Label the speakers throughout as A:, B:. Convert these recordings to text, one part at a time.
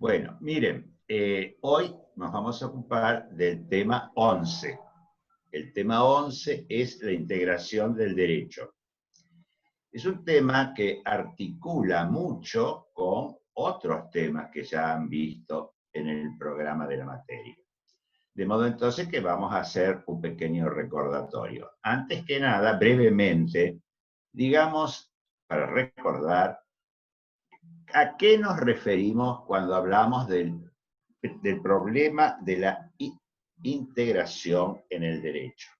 A: Bueno, miren, hoy nos vamos a ocupar del tema 11. El tema 11 es la integración del derecho. Es un tema que articula mucho con otros temas que ya han visto en el programa de la materia. De modo entonces que vamos a hacer un pequeño recordatorio. Antes que nada, brevemente, digamos, para recordar, ¿a qué nos referimos cuando hablamos del problema de la integración en el derecho?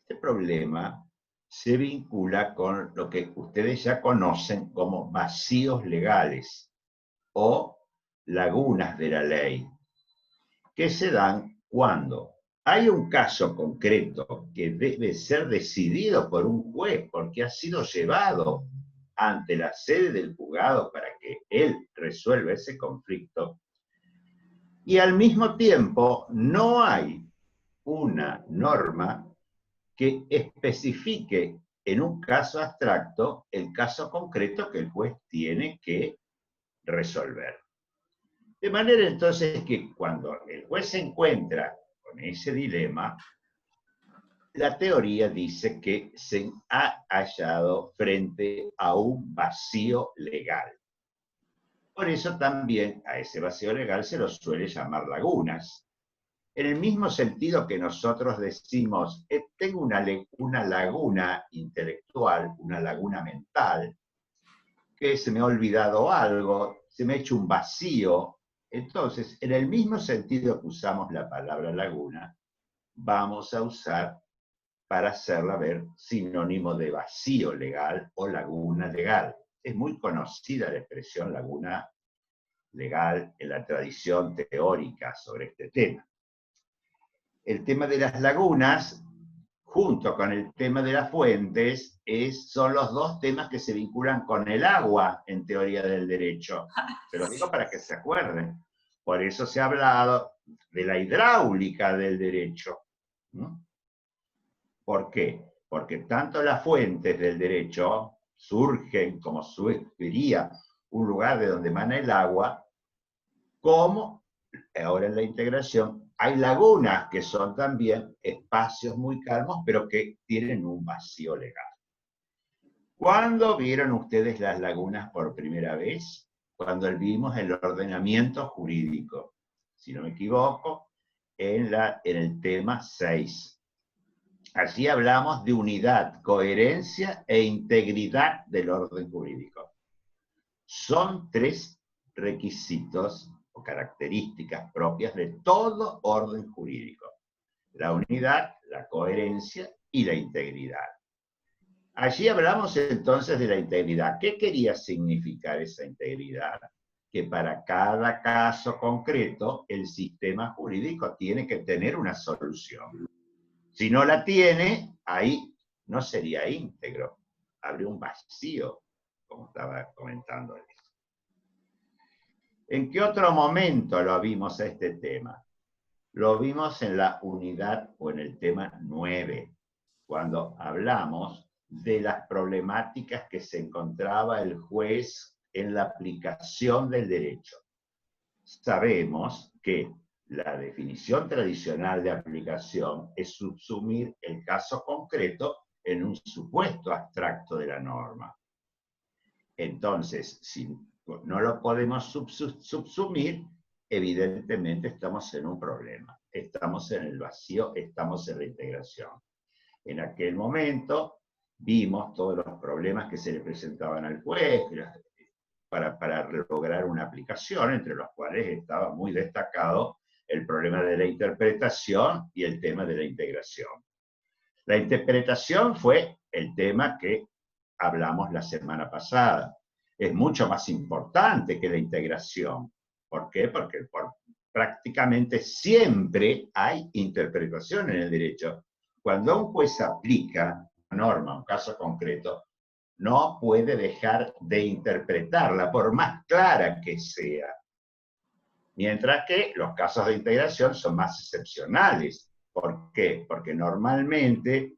A: Este problema se vincula con lo que ustedes ya conocen como vacíos legales o lagunas de la ley, que se dan cuando hay un caso concreto que debe ser decidido por un juez porque ha sido llevado ante la sede del juzgado para que él resuelva ese conflicto, y al mismo tiempo no hay una norma que especifique en un caso abstracto el caso concreto que el juez tiene que resolver. De manera entonces que cuando el juez se encuentra con ese dilema, la teoría dice que se ha hallado frente a un vacío legal. Por eso también a ese vacío legal se lo suele llamar lagunas. En el mismo sentido que nosotros decimos, tengo una laguna intelectual, una laguna mental, que se me ha olvidado algo, se me ha hecho un vacío. Entonces, en el mismo sentido que usamos la palabra laguna, vamos a usar para hacerla ver sinónimo de vacío legal o laguna legal. Es muy conocida la expresión laguna legal en la tradición teórica sobre este tema. El tema de las lagunas, junto con el tema de las fuentes, son los dos temas que se vinculan con el agua en teoría del derecho. Se los digo para que se acuerden. Por eso se ha hablado de la hidráulica del derecho, ¿no? ¿Por qué? Porque tanto las fuentes del derecho surgen, como surgiría un lugar de donde emana el agua, como ahora en la integración hay lagunas que son también espacios muy calmos, pero que tienen un vacío legal. ¿Cuándo vieron ustedes las lagunas por primera vez? Cuando vimos el ordenamiento jurídico, si no me equivoco, en el tema 6. Allí hablamos de unidad, coherencia e integridad del orden jurídico. Son tres requisitos o características propias de todo orden jurídico: la unidad, la coherencia y la integridad. Allí hablamos entonces de la integridad. ¿Qué quería significar esa integridad? Que para cada caso concreto el sistema jurídico tiene que tener una solución. Si no la tiene, ahí no sería íntegro, habría un vacío, como estaba comentando él. ¿En qué otro momento lo vimos a este tema? Lo vimos en la unidad o en el tema 9, cuando hablamos de las problemáticas que se encontraba el juez en la aplicación del derecho. Sabemos que la definición tradicional de aplicación es subsumir el caso concreto en un supuesto abstracto de la norma. Entonces, si no lo podemos subsumir, evidentemente estamos en un problema, estamos en el vacío, estamos en la integración. En aquel momento vimos todos los problemas que se le presentaban al juez para lograr una aplicación, entre los cuales estaba muy destacado el problema de la interpretación y el tema de la integración. La interpretación fue el tema que hablamos la semana pasada. Es mucho más importante que la integración. ¿Por qué? Porque prácticamente siempre hay interpretación en el derecho. Cuando un juez aplica una norma, un caso concreto, no puede dejar de interpretarla, por más clara que sea. Mientras que los casos de integración son más excepcionales. ¿Por qué? Porque normalmente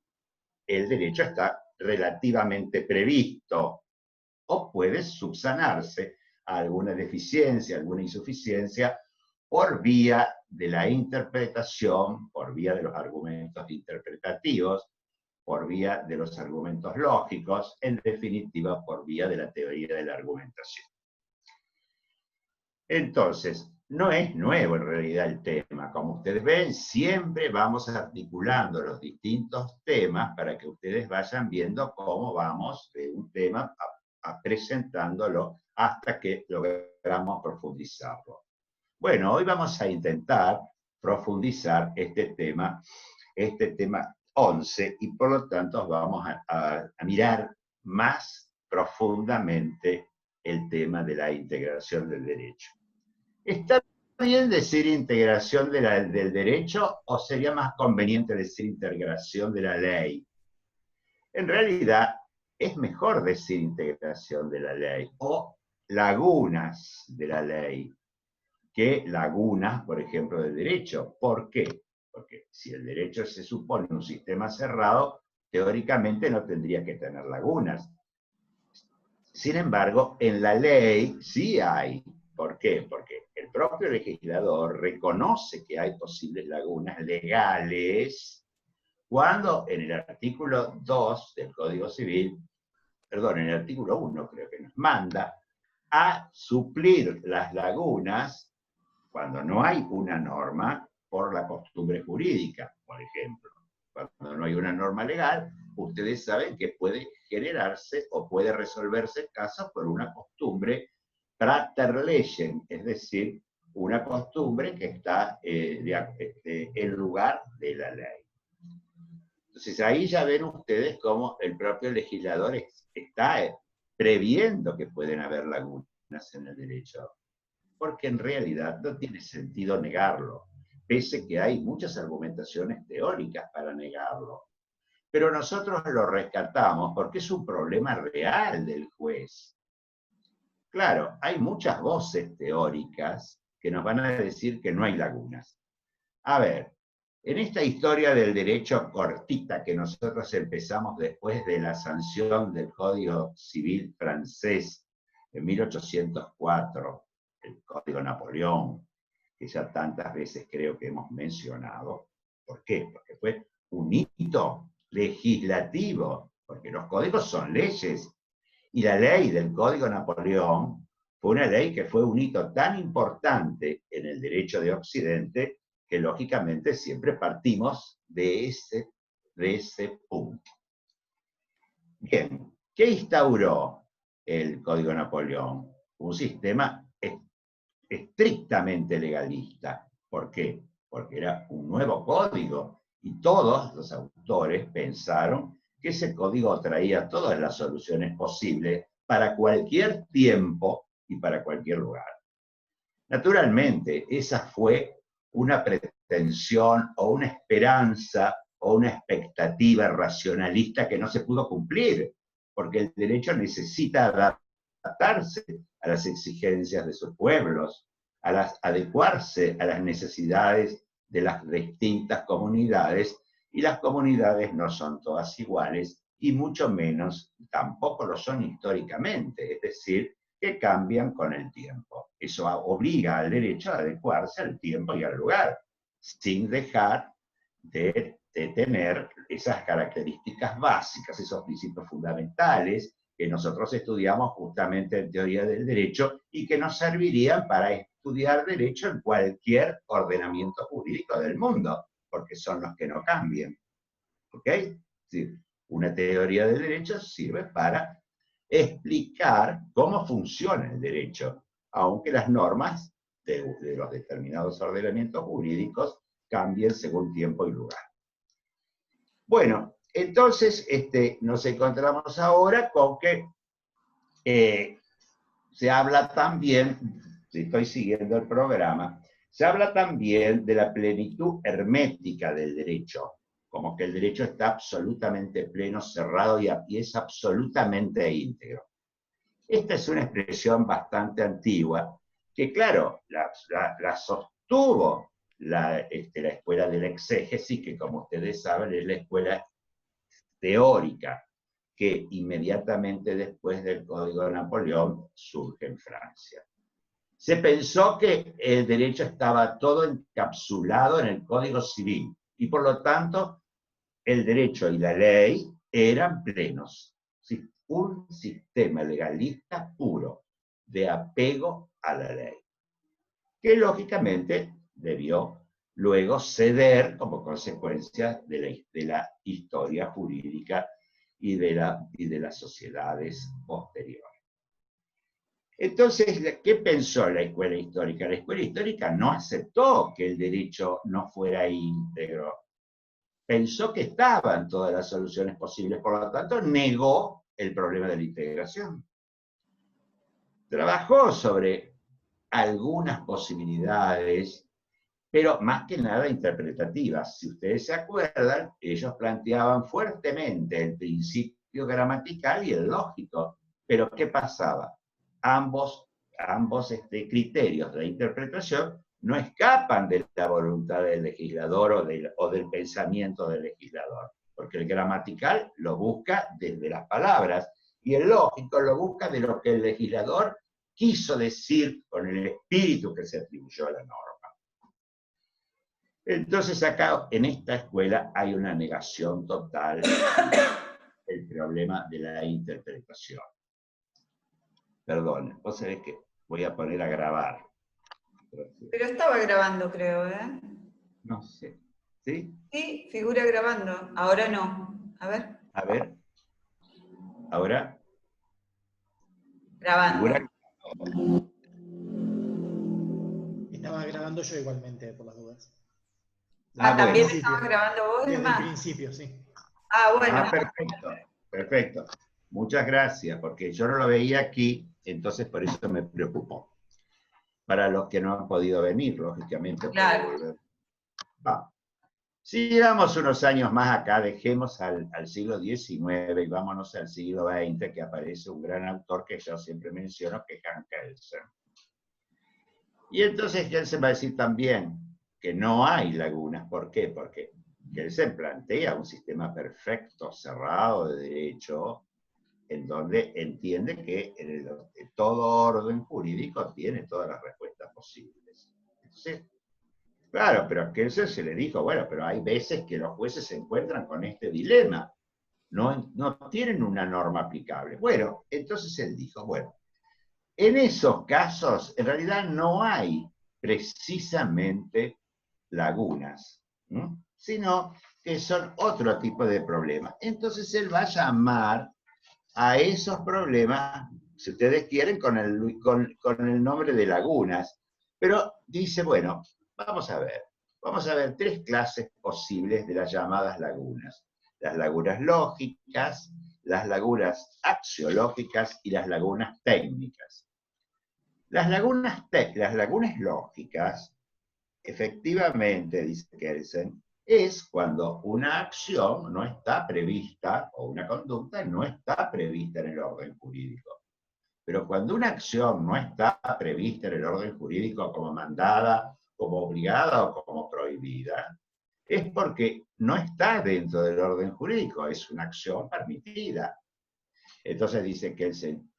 A: el derecho está relativamente previsto o puede subsanarse alguna deficiencia, alguna insuficiencia, por vía de la interpretación, por vía de los argumentos interpretativos, por vía de los argumentos lógicos, en definitiva, por vía de la teoría de la argumentación. Entonces, no es nuevo en realidad el tema. Como ustedes ven, siempre vamos articulando los distintos temas para que ustedes vayan viendo cómo vamos de un tema a presentándolo hasta que logramos profundizarlo. Bueno, hoy vamos a intentar profundizar este tema 11, y por lo tanto vamos a mirar más profundamente el tema de la integración del derecho. ¿Está bien decir integración del derecho o sería más conveniente decir integración de la ley? En realidad, es mejor decir integración de la ley o lagunas de la ley que lagunas, por ejemplo, del derecho. ¿Por qué? Porque si el derecho se supone un sistema cerrado, teóricamente no tendría que tener lagunas. Sin embargo, en la ley sí hay. ¿Por qué? Porque el propio legislador reconoce que hay posibles lagunas legales cuando en el artículo 2 del Código Civil, perdón, en el artículo 1 creo que nos manda a suplir las lagunas cuando no hay una norma por la costumbre jurídica, por ejemplo. Cuando no hay una norma legal, ustedes saben que puede generarse o puede resolverse el caso por una costumbre praterlegem, es decir, una costumbre que está en lugar de la ley. Entonces ahí ya ven ustedes cómo el propio legislador está previendo que pueden haber lagunas en el derecho, porque en realidad no tiene sentido negarlo, pese que hay muchas argumentaciones teóricas para negarlo. Pero nosotros lo rescatamos porque es un problema real del juez. Claro, hay muchas voces teóricas que nos van a decir que no hay lagunas. A ver, en esta historia del derecho cortita que nosotros empezamos después de la sanción del Código Civil francés en 1804, el Código Napoleón, que ya tantas veces creo que hemos mencionado. ¿Por qué? Porque fue un hito legislativo, porque los códigos son leyes, y la ley del Código Napoleón fue una ley que fue un hito tan importante en el derecho de Occidente que lógicamente siempre partimos de ese punto. Bien, ¿qué instauró el Código Napoleón? Un sistema estrictamente legalista. ¿Por qué? Porque era un nuevo código y todos los autores pensaron que ese código traía todas las soluciones posibles para cualquier tiempo y para cualquier lugar. Naturalmente, esa fue una pretensión o una esperanza o una expectativa racionalista que no se pudo cumplir, porque el derecho necesita adaptarse a las exigencias de sus pueblos, adecuarse a las necesidades de las distintas comunidades, y las comunidades no son todas iguales, y mucho menos tampoco lo son históricamente, es decir, que cambian con el tiempo. Eso obliga al derecho a adecuarse al tiempo y al lugar, sin dejar de tener esas características básicas, esos principios fundamentales que nosotros estudiamos justamente en teoría del derecho y que nos servirían para estudiar derecho en cualquier ordenamiento jurídico del mundo, porque son los que no cambian. ¿Ok? Sí, una teoría del derecho sirve para explicar cómo funciona el derecho, aunque las normas de los determinados ordenamientos jurídicos cambien según tiempo y lugar. Bueno, entonces nos encontramos ahora con que se habla también, si estoy siguiendo el programa, se habla también de la plenitud hermética del derecho, como que el derecho está absolutamente pleno, cerrado y es absolutamente íntegro. Esta es una expresión bastante antigua, que claro, la sostuvo la escuela de la exégesis, que como ustedes saben es la escuela teórica que inmediatamente después del Código de Napoleón surge en Francia. Se pensó que el derecho estaba todo encapsulado en el Código Civil y por lo tanto el derecho y la ley eran plenos. Un sistema legalista puro de apego a la ley, que lógicamente debió luego ceder como consecuencia de la historia jurídica y de las sociedades posteriores. Entonces, ¿qué pensó la escuela histórica? La escuela histórica no aceptó que el derecho no fuera íntegro. Pensó que estaban todas las soluciones posibles, por lo tanto, negó el problema de la integración. Trabajó sobre algunas posibilidades, pero más que nada interpretativas. Si ustedes se acuerdan, ellos planteaban fuertemente el principio gramatical y el lógico. Pero ¿qué pasaba? Ambos criterios de interpretación no escapan de la voluntad del legislador o del pensamiento del legislador, porque el gramatical lo busca desde las palabras y el lógico lo busca de lo que el legislador quiso decir con el espíritu que se atribuyó a la norma. Entonces acá en esta escuela hay una negación total del problema de la interpretación. Perdón, vos sabés que voy a poner a grabar.
B: Pero estaba grabando, creo, ¿eh?
A: No sé. ¿Sí?
B: Sí, figura grabando. Ahora no. A ver.
A: A ver. Ahora.
B: Grabando.
A: Figura.
C: Estaba grabando yo igualmente, por las dudas.
B: ¿También
A: Bueno.
B: estabas grabando vos,
C: Desde
B: además?
C: el principio, sí.
B: Bueno.
A: Perfecto. Perfecto. Muchas gracias, porque yo no lo veía aquí, entonces por eso me preocupó. Para los que no han podido venir, lógicamente.
B: Claro.
A: Si llevamos unos años más acá, dejemos al siglo XIX y vámonos al siglo XX, que aparece un gran autor que yo siempre menciono, que es Hans Kelsen. Y entonces Kelsen va a decir también que no hay lagunas. ¿Por qué? Porque Kelsen plantea un sistema perfecto, cerrado de derecho, en donde entiende que todo orden jurídico tiene todas las respuestas posibles. Entonces, claro, pero a Kelsen se le dijo, bueno, pero hay veces que los jueces se encuentran con este dilema. No tienen una norma aplicable. Bueno, entonces él dijo, bueno, en esos casos, en realidad no hay precisamente lagunas, ¿no? Sino que son otro tipo de problemas. Entonces él va a llamar a esos problemas, si ustedes quieren, con el nombre de lagunas. Pero dice, bueno, vamos a ver 3 clases posibles de las llamadas lagunas. Las lagunas lógicas, las lagunas axiológicas y las lagunas técnicas. Las lagunas lógicas, efectivamente, dice Kelsen, es cuando una acción no está prevista, o una conducta no está prevista en el orden jurídico. Pero cuando una acción no está prevista en el orden jurídico como mandada, como obligada o como prohibida, es porque no está dentro del orden jurídico, es una acción permitida. Entonces dice que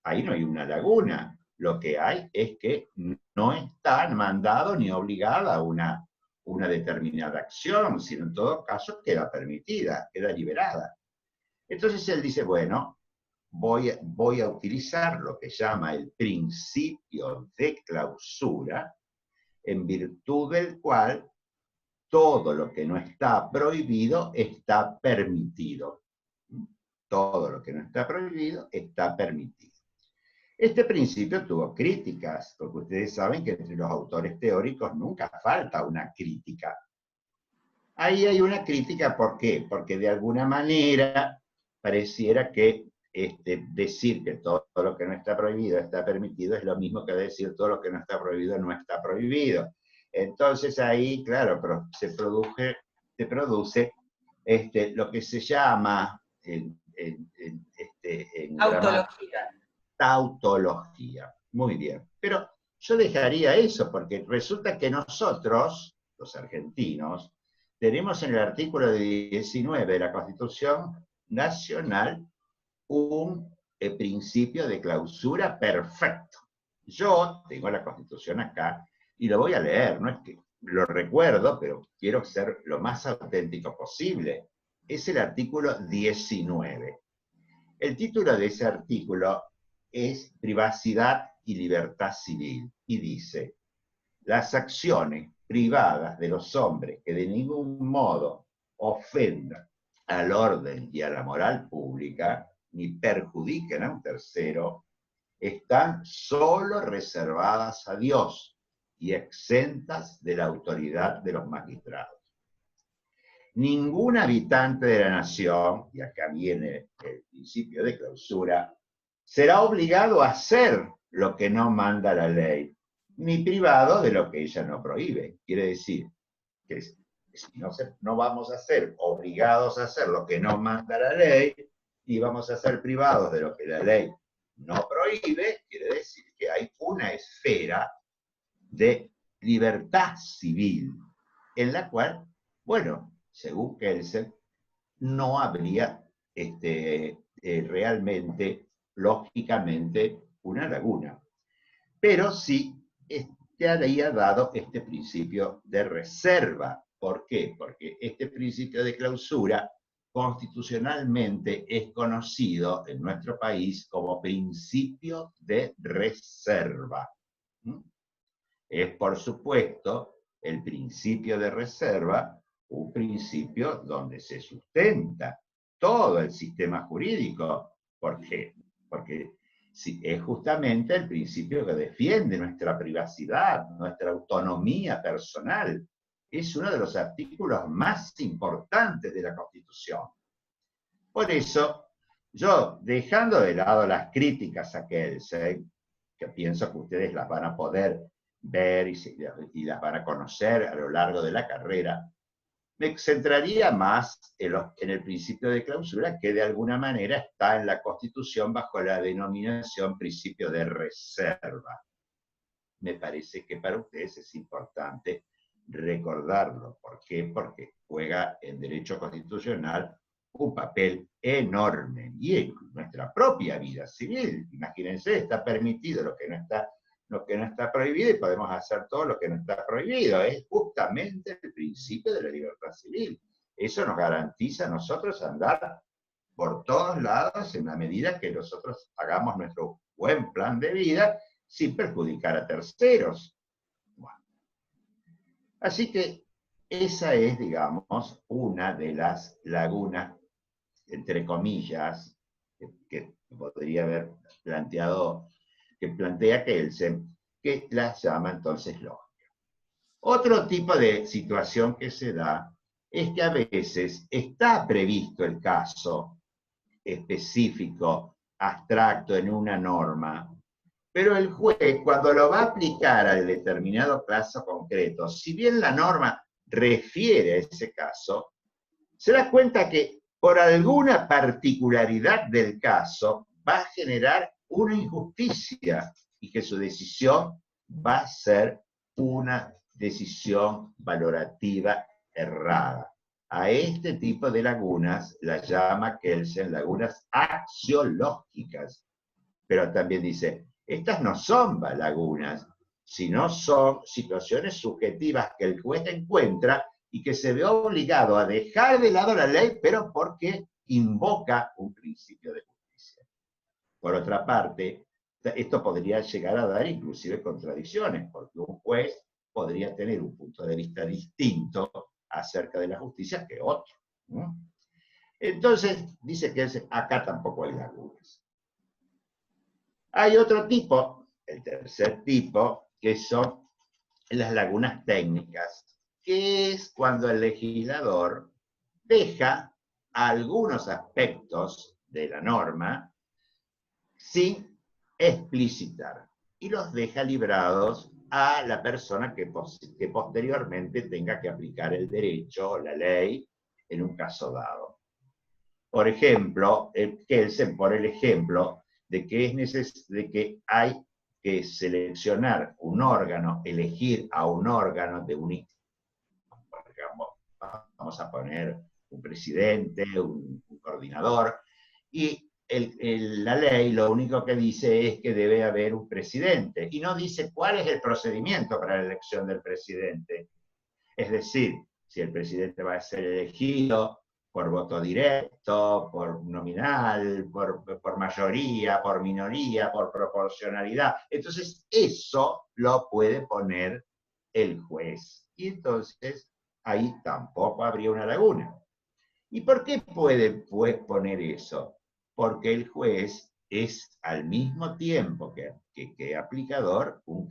A: ahí no hay una laguna, lo que hay es que no está mandado ni obligada una determinada acción, sino en todo caso queda permitida, queda liberada. Entonces él dice, bueno, voy a utilizar lo que llama el principio de clausura, en virtud del cual todo lo que no está prohibido está permitido. Todo lo que no está prohibido está permitido. Este principio tuvo críticas, porque ustedes saben que entre los autores teóricos nunca falta una crítica. Ahí hay una crítica, ¿por qué? Porque de alguna manera pareciera que decir que todo lo que no está prohibido está permitido es lo mismo que decir todo lo que no está prohibido no está prohibido. Entonces ahí, claro, pero se produce lo que se llama en
B: Autología.
A: Tautología. Muy bien. Pero yo dejaría eso, porque resulta que nosotros, los argentinos, tenemos en el artículo 19 de la Constitución Nacional un principio de clausura perfecto. Yo tengo la Constitución acá y lo voy a leer, no es que lo recuerdo, pero quiero ser lo más auténtico posible. Es el artículo 19. El título de ese artículo es Privacidad y Libertad Civil, y dice: las acciones privadas de los hombres que de ningún modo ofendan al orden y a la moral pública, ni perjudiquen a un tercero, están solo reservadas a Dios y exentas de la autoridad de los magistrados. Ningún habitante de la nación, y acá viene el principio de clausura, será obligado a hacer lo que no manda la ley, ni privado de lo que ella no prohíbe. Quiere decir que si no vamos a ser obligados a hacer lo que no manda la ley, y vamos a ser privados de lo que la ley no prohíbe, quiere decir que hay una esfera de libertad civil, en la cual, bueno, según Kelsen, no habría realmente, lógicamente, una laguna. Pero sí había dado este principio de reserva. ¿Por qué? Porque este principio de clausura constitucionalmente es conocido en nuestro país como principio de reserva. Es, por supuesto, el principio de reserva un principio donde se sustenta todo el sistema jurídico. ¿Por qué? Porque es justamente el principio que defiende nuestra privacidad, nuestra autonomía personal. Es uno de los artículos más importantes de la Constitución. Por eso, yo, dejando de lado las críticas a Kelsen, que pienso que ustedes las van a poder ver y las van a conocer a lo largo de la carrera, me centraría más en el principio de clausura, que de alguna manera está en la Constitución bajo la denominación principio de reserva. Me parece que para ustedes es importante recordarlo. ¿Por qué? Porque juega en derecho constitucional un papel enorme, y en nuestra propia vida civil. Imagínense, está permitido lo que no está prohibido, y podemos hacer todo lo que no está prohibido. Es justamente el principio de la libertad civil. Eso nos garantiza a nosotros andar por todos lados en la medida que nosotros hagamos nuestro buen plan de vida sin perjudicar a terceros. Bueno. Así que esa es, digamos, una de las lagunas, entre comillas, que podría haber planteado, que plantea Kelsen, que las llama entonces lógica. Otro tipo de situación que se da es que a veces está previsto el caso específico, abstracto, en una norma, pero el juez, cuando lo va a aplicar al determinado caso concreto, si bien la norma refiere a ese caso, se da cuenta que por alguna particularidad del caso va a generar una injusticia, y que su decisión va a ser una decisión valorativa errada. A este tipo de lagunas las llama Kelsen lagunas axiológicas, pero también dice, estas no son lagunas, sino son situaciones subjetivas que el juez encuentra y que se ve obligado a dejar de lado la ley, pero porque invoca un principio de justicia. Por otra parte, esto podría llegar a dar inclusive contradicciones, porque un juez podría tener un punto de vista distinto acerca de la justicia que otro. Entonces, dice que acá tampoco hay lagunas. Hay otro tipo, el tercer tipo, que son las lagunas técnicas, que es cuando el legislador deja algunos aspectos de la norma sin explicitar, y los deja librados a la persona que posteriormente tenga que aplicar el derecho o la ley en un caso dado. Por ejemplo, Kelsen pone el ejemplo de que hay que seleccionar un órgano, elegir a un órgano de un, vamos a poner un presidente, un coordinador, y la ley lo único que dice es que debe haber un presidente, y no dice cuál es el procedimiento para la elección del presidente. Es decir, si el presidente va a ser elegido por voto directo, por nominal, por mayoría, por minoría, por proporcionalidad. Entonces, eso lo puede poner el juez. Y entonces, ahí tampoco habría una laguna. ¿Y por qué puede poner eso? Porque el juez es al mismo tiempo que aplicador, un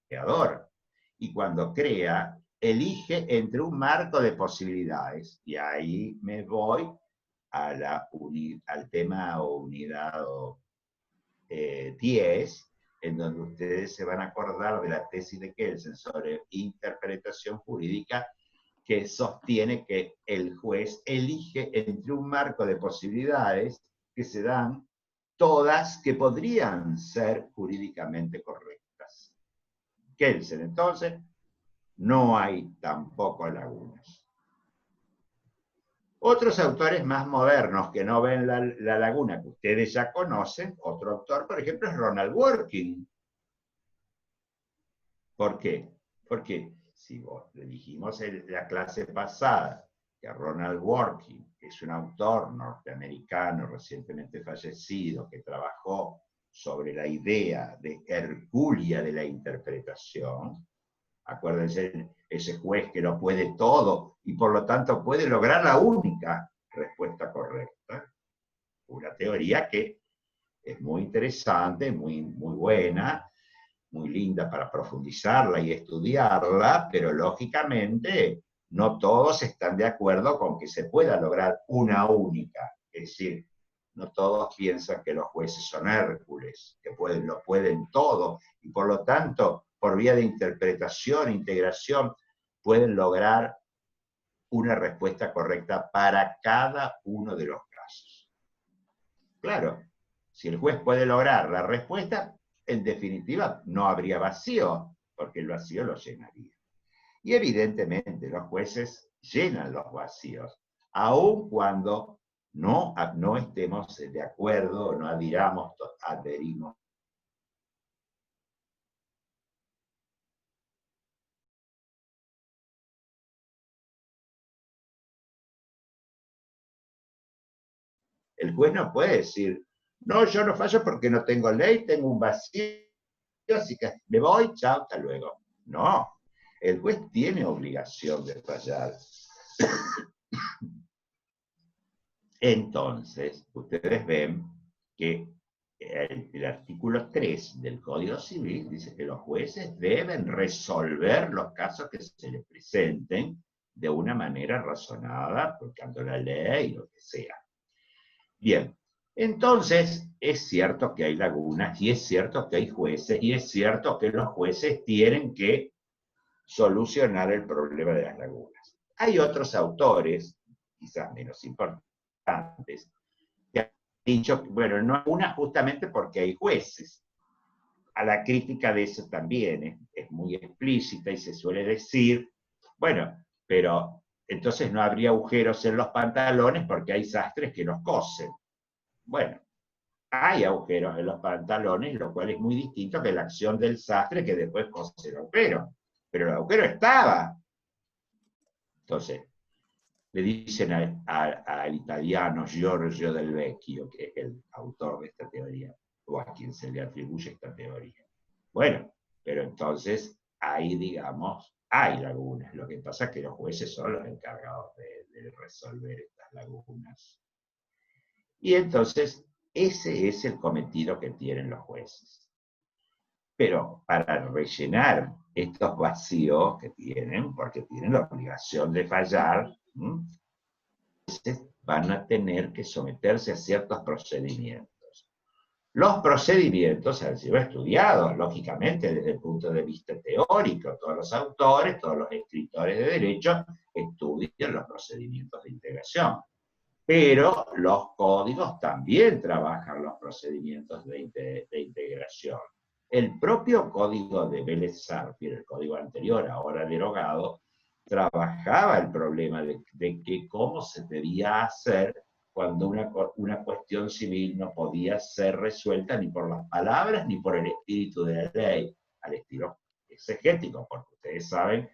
A: creador. Y cuando crea, elige entre un marco de posibilidades. Y ahí me voy al tema o unidad 10, en donde ustedes se van a acordar de la tesis de Kelsen sobre interpretación jurídica, que sostiene que el juez elige entre un marco de posibilidades que se dan todas que podrían ser jurídicamente correctas. Kelsen, entonces, no hay tampoco lagunas. Otros autores más modernos que no ven la laguna que ustedes ya conocen, otro autor, por ejemplo, es Ronald Dworkin. ¿Por qué? Porque si le dijimos en la clase pasada que Ronald Dworkin es un autor norteamericano recientemente fallecido que trabajó sobre la idea de Herculia de la interpretación, acuérdense, ese juez que lo puede todo y por lo tanto puede lograr la única respuesta correcta, una teoría que es muy interesante, muy buena, muy linda para profundizarla y estudiarla, pero lógicamente no todos están de acuerdo con que se pueda lograr una única. Es decir, no todos piensan que los jueces son Hércules, que lo pueden todo, y por lo tanto, por vía de interpretación, integración, pueden lograr una respuesta correcta para cada uno de los casos. Claro, si el juez puede lograr la respuesta, en definitiva, no habría vacío, porque el vacío lo llenaría. Y evidentemente los jueces llenan los vacíos, aun cuando no estemos de acuerdo, no adherimos. El juez no puede decir, no, yo no fallo porque no tengo ley, tengo un vacío, así que me voy, chao, hasta luego. No, el juez tiene obligación de fallar. Entonces, ustedes ven que el artículo 3 del Código Civil dice que los jueces deben resolver los casos que se les presenten de una manera razonada, aplicando la ley, lo que sea. Bien, entonces es cierto que hay lagunas, y es cierto que hay jueces, y es cierto que los jueces tienen que solucionar el problema de las lagunas. Hay otros autores, quizás menos importantes, que han dicho, bueno, no hay una justamente porque hay jueces. A la crítica de eso también es muy explícita y se suele decir, bueno, pero entonces no habría agujeros en los pantalones porque hay sastres que los cosen. Bueno, hay agujeros en los pantalones, lo cual es muy distinto que la acción del sastre que después cose el agujero. Pero el agujero estaba. Entonces, le dicen al italiano Giorgio Del Vecchio, que es el autor de esta teoría, o a quien se le atribuye esta teoría. Bueno, pero entonces ahí, digamos, hay lagunas. Lo que pasa es que los jueces son los encargados de resolver estas lagunas. Y entonces, ese es el cometido que tienen los jueces. Pero para rellenar estos vacíos que tienen, porque tienen la obligación de fallar, van a tener que someterse a ciertos procedimientos. Los procedimientos han sido estudiados, lógicamente, desde el punto de vista teórico. Todos los autores, todos los escritores de derecho estudian los procedimientos de integración. Pero los códigos también trabajan los procedimientos de integración. El propio código de Vélez-Sártir, el código anterior, ahora derogado, trabajaba el problema de que cómo se debía hacer cuando una cuestión civil no podía ser resuelta ni por las palabras ni por el espíritu de la ley, al estilo exegético, porque ustedes saben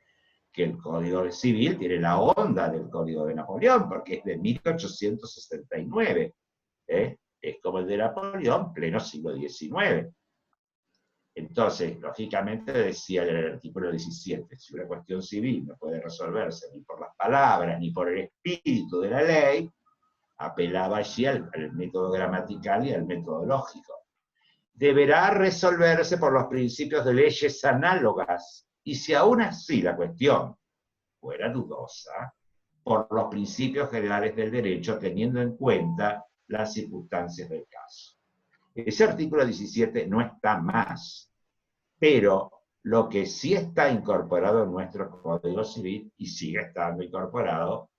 A: que el Código Civil tiene la onda del Código de Napoleón, porque es de 1869, ¿eh? Es como el de Napoleón, pleno siglo XIX. Entonces, lógicamente decía el artículo 17, si una cuestión civil no puede resolverse ni por las palabras ni por el espíritu de la ley, apelaba allí al método gramatical y al método lógico. Deberá resolverse por los principios de leyes análogas, y si aún así la cuestión fuera dudosa, por los principios generales del derecho, teniendo en cuenta las circunstancias del caso. Ese artículo 17 no está más, pero lo que sí está incorporado en nuestro Código Civil, y sigue estando incorporado,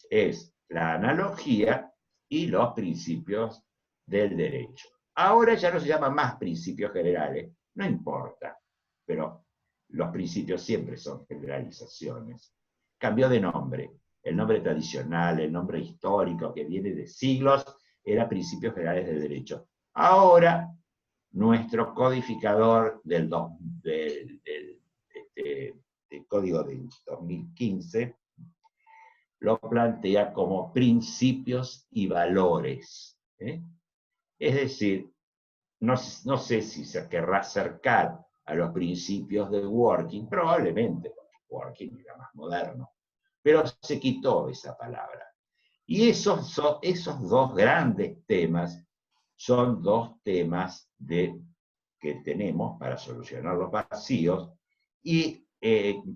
A: es la analogía y los principios del derecho. Ahora ya no se llaman más principios generales, no importa, pero los principios siempre son generalizaciones. Cambió de nombre. El nombre tradicional, el nombre histórico que viene de siglos, era principios generales del derecho. Ahora, nuestro codificador del Código del 2015 lo plantea como principios y valores. Es decir, no sé si se querrá acercar a los principios de Working, probablemente, porque Working era más moderno, pero se quitó esa palabra. Y esos dos grandes temas son dos temas que tenemos para solucionar los vacíos, y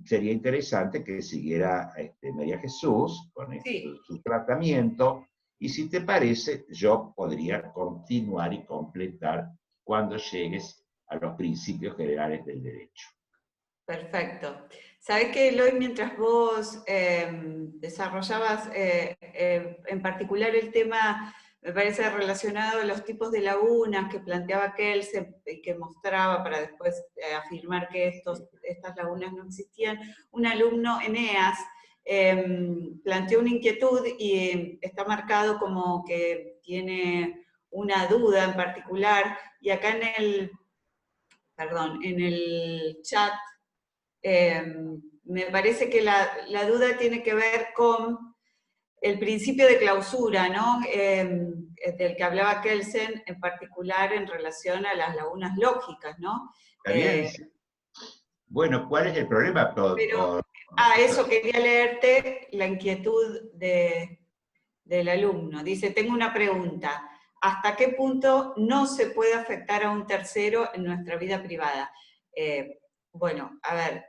A: sería interesante que siguiera María Jesús con su tratamiento, y si te parece, yo podría continuar y completar cuando llegues a los principios generales del derecho.
B: Perfecto. Sabés que, Eloy, mientras vos desarrollabas en particular el tema, me parece relacionado a los tipos de lagunas que planteaba Kelsen y que mostraba para después afirmar que estas lagunas no existían, un alumno, Eneas, planteó una inquietud y está marcado como que tiene una duda en particular, y acá en el chat me parece que la duda tiene que ver con el principio de clausura, ¿no? Del que hablaba Kelsen, en particular en relación a las lagunas lógicas, ¿no?
A: ¿Está bien? Bueno, ¿cuál es el problema?
B: Eso, quería leerte la inquietud del alumno. Dice, tengo una pregunta. ¿Hasta qué punto no se puede afectar a un tercero en nuestra vida privada? Bueno, a ver...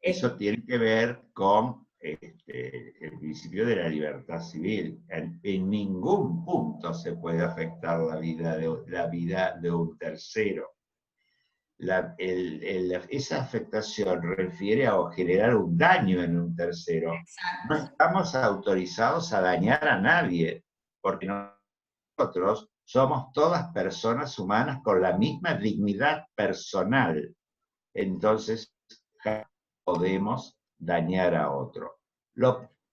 A: eso tiene que ver con el principio de la libertad civil. En ningún punto se puede afectar la vida de un tercero. Esa afectación refiere a generar un daño en un tercero.
B: Exacto.
A: No estamos autorizados a dañar a nadie, porque nosotros somos todas personas humanas con la misma dignidad personal. Entonces, podemos dañar a otro.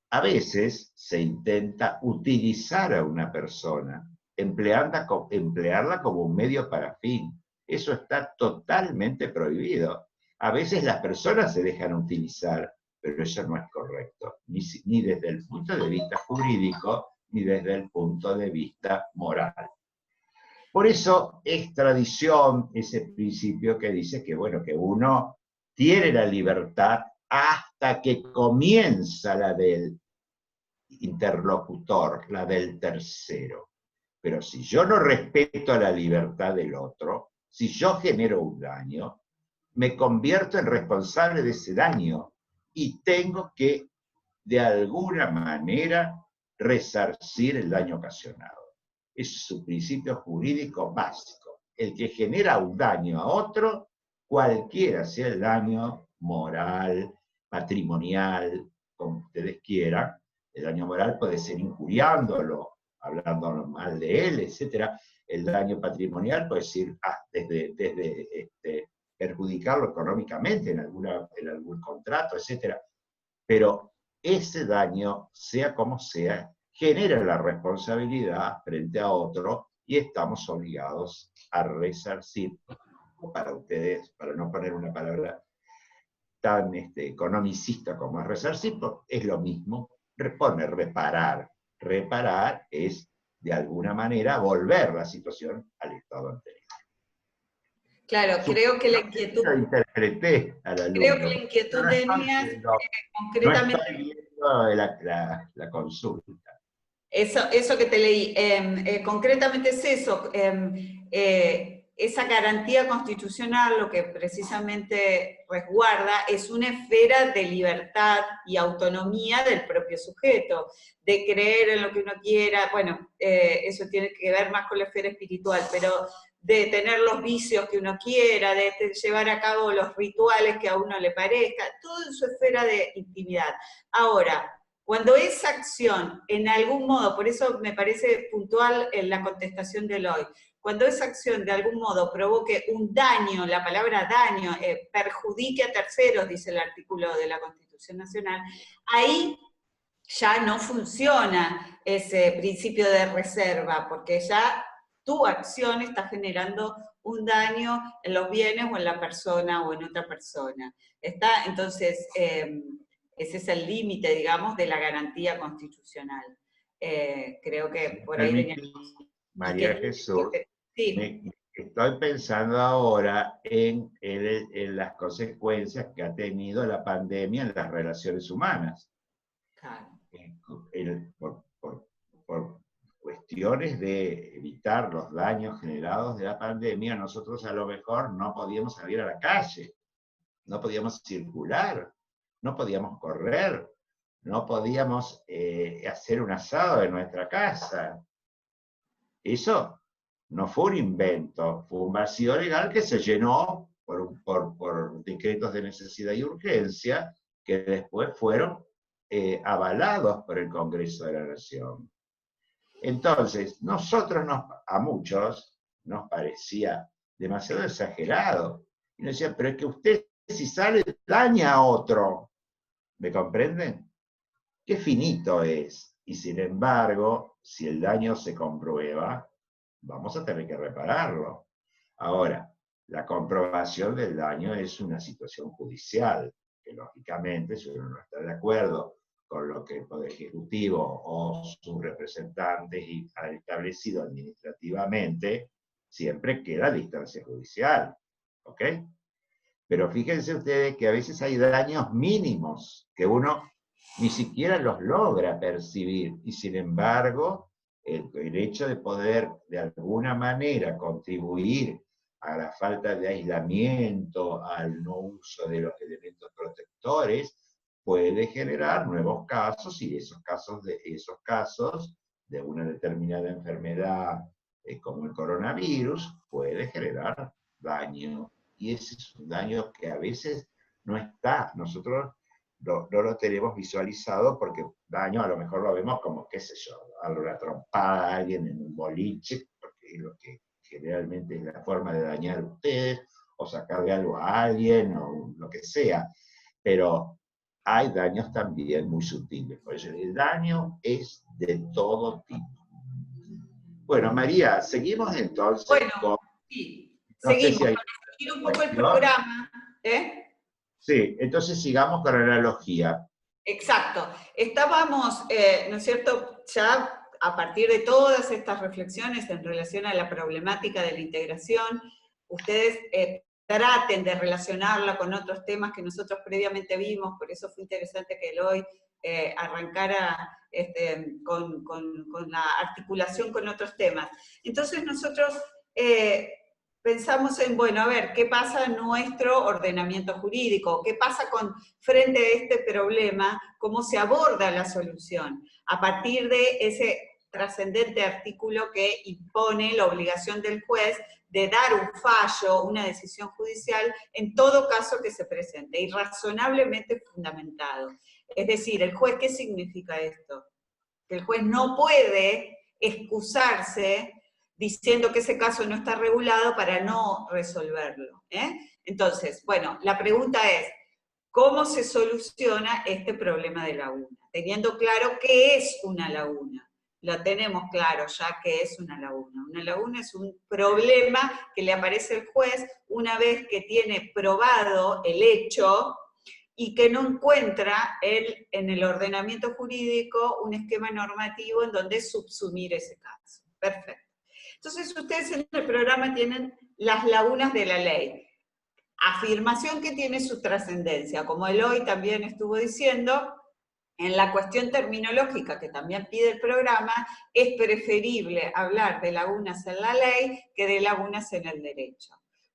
A: A veces se intenta utilizar a una persona, emplearla como un medio para fin. Eso está totalmente prohibido. A veces las personas se dejan utilizar, pero eso no es correcto, ni desde el punto de vista jurídico, ni desde el punto de vista moral. Por eso es tradición ese principio que dice que, bueno, que uno tiene la libertad hasta que comienza la del interlocutor, la del tercero. Pero si yo no respeto la libertad del otro, si yo genero un daño, me convierto en responsable de ese daño y tengo que, de alguna manera, resarcir el daño ocasionado. Es su principio jurídico básico. El que genera un daño a otro, cualquiera sea el daño moral, patrimonial, como ustedes quieran, el daño moral puede ser injuriándolo, hablando mal de él, etc. El daño patrimonial puede ser desde perjudicarlo económicamente en algún contrato, etc. Pero ese daño, sea como sea, genera la responsabilidad frente a otro y estamos obligados a resarcir. Para ustedes, para no poner una palabra tan economicista como es resarcir, es lo mismo, reparar. Reparar es, de alguna manera, volver la situación al estado anterior.
B: Claro, creo que la inquietud...
A: Lo interpreté al alumno.
B: Creo que la inquietud de Eneas, concretamente...
A: No estoy viendo la consulta.
B: Eso que te leí, concretamente es eso, esa garantía constitucional lo que precisamente resguarda es una esfera de libertad y autonomía del propio sujeto, de creer en lo que uno quiera, bueno, eso tiene que ver más con la esfera espiritual, pero de tener los vicios que uno quiera, de llevar a cabo los rituales que a uno le parezca, todo en su esfera de intimidad. Ahora, cuando esa acción, en algún modo, por eso me parece puntual en la contestación de Eloy, cuando esa acción de algún modo provoque un daño, la palabra daño, perjudique a terceros, dice el artículo de la Constitución Nacional, ahí ya no funciona ese principio de reserva, porque ya tu acción está generando un daño en los bienes o en la persona o en otra persona. Entonces, ese es el límite, digamos, de la garantía constitucional. Creo que por ahí venía...
A: María Jesús,
B: sí.
A: Estoy pensando ahora en las consecuencias que ha tenido la pandemia en las relaciones humanas.
B: Claro.
A: Por cuestiones de evitar los daños generados de la pandemia, nosotros a lo mejor no podíamos salir a la calle, no podíamos circular, no podíamos correr, no podíamos hacer un asado en nuestra casa. Eso no fue un invento, fue un vacío legal que se llenó por decretos de necesidad y urgencia que después fueron avalados por el Congreso de la Nación. Entonces, a muchos nos parecía demasiado exagerado. Y nos decían, pero es que usted si sale daña a otro. ¿Me comprenden? Qué finito es. Y sin embargo, si el daño se comprueba, vamos a tener que repararlo. Ahora, la comprobación del daño es una situación judicial, que lógicamente, si uno no está de acuerdo con lo que el Poder Ejecutivo o sus representantes han establecido administrativamente, siempre queda a distancia judicial. ¿Ok? Pero fíjense ustedes que a veces hay daños mínimos que uno ni siquiera los logra percibir, y sin embargo, el hecho de poder de alguna manera contribuir a la falta de aislamiento, al no uso de los elementos protectores, puede generar nuevos casos, y esos casos de una determinada enfermedad como el coronavirus puede generar daño, y ese es un daño que a veces no está, nosotros no lo tenemos visualizado, porque daño a lo mejor lo vemos como, qué sé yo, darle una trompada a alguien en un boliche, porque es lo que generalmente es la forma de dañar a ustedes, o sacarle algo a alguien, o lo que sea, pero hay daños también muy sutiles, por eso el daño es de todo tipo. Bueno, María, seguimos entonces
B: con... Sí, seguimos, para seguir un poco el programa,
A: Sí, entonces sigamos con la analogía.
B: Exacto. Estábamos, ¿no es cierto?, ya a partir de todas estas reflexiones en relación a la problemática de la integración, ustedes traten de relacionarla con otros temas que nosotros previamente vimos, por eso fue interesante que Eloy arrancara con la articulación con otros temas. Entonces nosotros pensamos en, bueno, a ver, ¿qué pasa en nuestro ordenamiento jurídico? ¿Qué pasa frente a este problema? ¿Cómo se aborda la solución? A partir de ese trascendente artículo que impone la obligación del juez de dar un fallo, una decisión judicial, en todo caso que se presente, y razonablemente fundamentado. Es decir, el juez, ¿qué significa esto? Que el juez no puede excusarse diciendo que ese caso no está regulado para no resolverlo. Entonces, bueno, la pregunta es, ¿cómo se soluciona este problema de laguna? Teniendo claro qué es una laguna. lo tenemos claro ya que es una laguna. Una laguna es un problema que le aparece al juez una vez que tiene probado el hecho y que no encuentra él en el ordenamiento jurídico un esquema normativo en donde subsumir ese caso. Perfecto. Entonces ustedes en el programa tienen las lagunas de la ley. Afirmación que tiene su trascendencia, como Eloy también estuvo diciendo, en la cuestión terminológica que también pide el programa, es preferible hablar de lagunas en la ley que de lagunas en el derecho.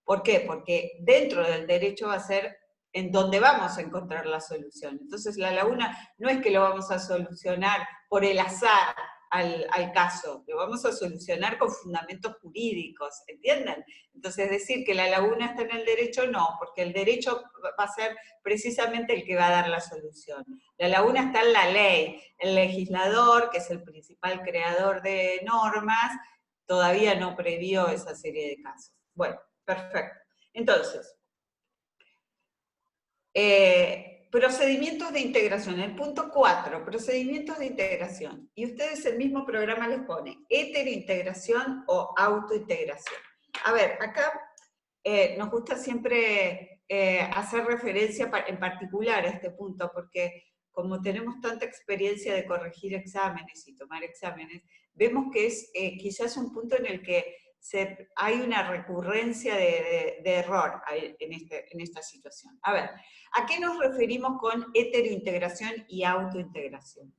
B: ¿Por qué? Porque dentro del derecho va a ser en donde vamos a encontrar la solución. Entonces la laguna no es que lo vamos a solucionar por el azar al caso, lo vamos a solucionar con fundamentos jurídicos, ¿entienden? Entonces decir que la laguna está en el derecho, no, porque el derecho va a ser precisamente el que va a dar la solución. La laguna está en la ley, el legislador, que es el principal creador de normas, todavía no previó esa serie de casos. Bueno, perfecto. Entonces, procedimientos de integración, el punto 4, procedimientos de integración. Y ustedes el mismo programa les pone heterointegración o autointegración. A ver, acá nos gusta siempre hacer referencia en particular a este punto, porque como tenemos tanta experiencia de corregir exámenes y tomar exámenes, vemos que es quizás un punto en el que hay una recurrencia de error en esta situación. A ver, ¿a qué nos referimos con heterointegración y autointegración?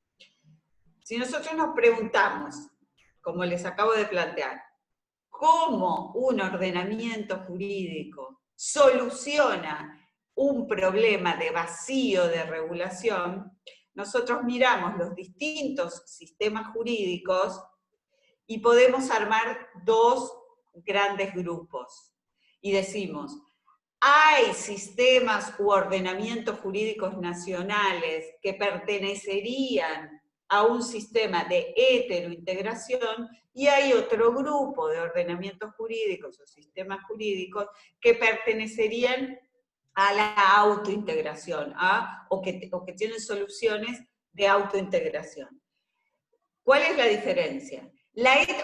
B: Si nosotros nos preguntamos, como les acabo de plantear, ¿cómo un ordenamiento jurídico soluciona un problema de vacío de regulación? Nosotros miramos los distintos sistemas jurídicos y podemos armar dos grandes grupos. Y decimos, hay sistemas u ordenamientos jurídicos nacionales que pertenecerían a un sistema de heterointegración y hay otro grupo de ordenamientos jurídicos o sistemas jurídicos que pertenecerían a la autointegración o que tienen soluciones de autointegración. ¿Cuál es la diferencia?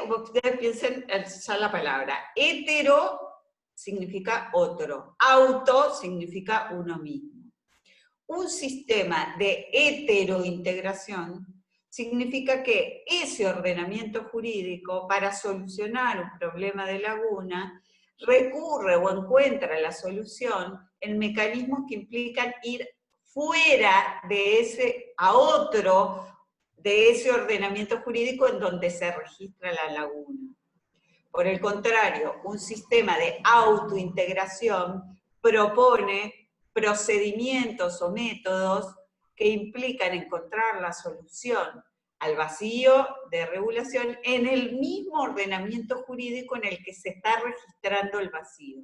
B: Ustedes piensen ya la palabra, hetero significa otro, auto significa uno mismo. Un sistema de heterointegración significa que ese ordenamiento jurídico, para solucionar un problema de laguna, recurre o encuentra la solución en mecanismos que implican ir fuera de ese ordenamiento jurídico en donde se registra la laguna. Por el contrario, un sistema de autointegración propone procedimientos o métodos que implican encontrar la solución al vacío de regulación en el mismo ordenamiento jurídico en el que se está registrando el vacío.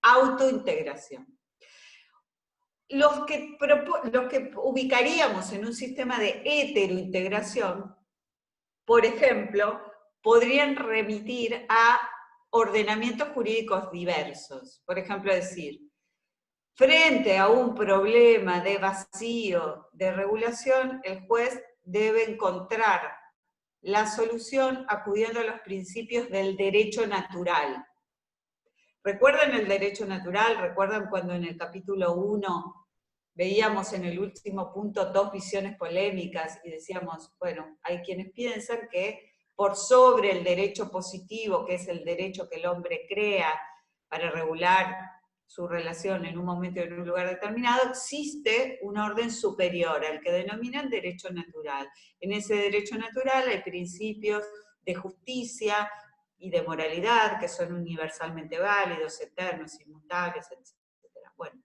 B: Autointegración. Los que ubicaríamos en un sistema de heterointegración, por ejemplo, podrían remitir a ordenamientos jurídicos diversos. Por ejemplo, decir, frente a un problema de vacío de regulación, el juez debe encontrar la solución acudiendo a los principios del derecho natural. ¿Recuerdan el derecho natural? ¿Recuerdan cuando en el capítulo 1 veíamos en el último punto dos visiones polémicas y decíamos, bueno, hay quienes piensan que por sobre el derecho positivo, que es el derecho que el hombre crea para regular su relación en un momento y en un lugar determinado, existe un orden superior al que denominan derecho natural. En ese derecho natural hay principios de justicia y de moralidad que son universalmente válidos, eternos, inmutables, etc. Bueno,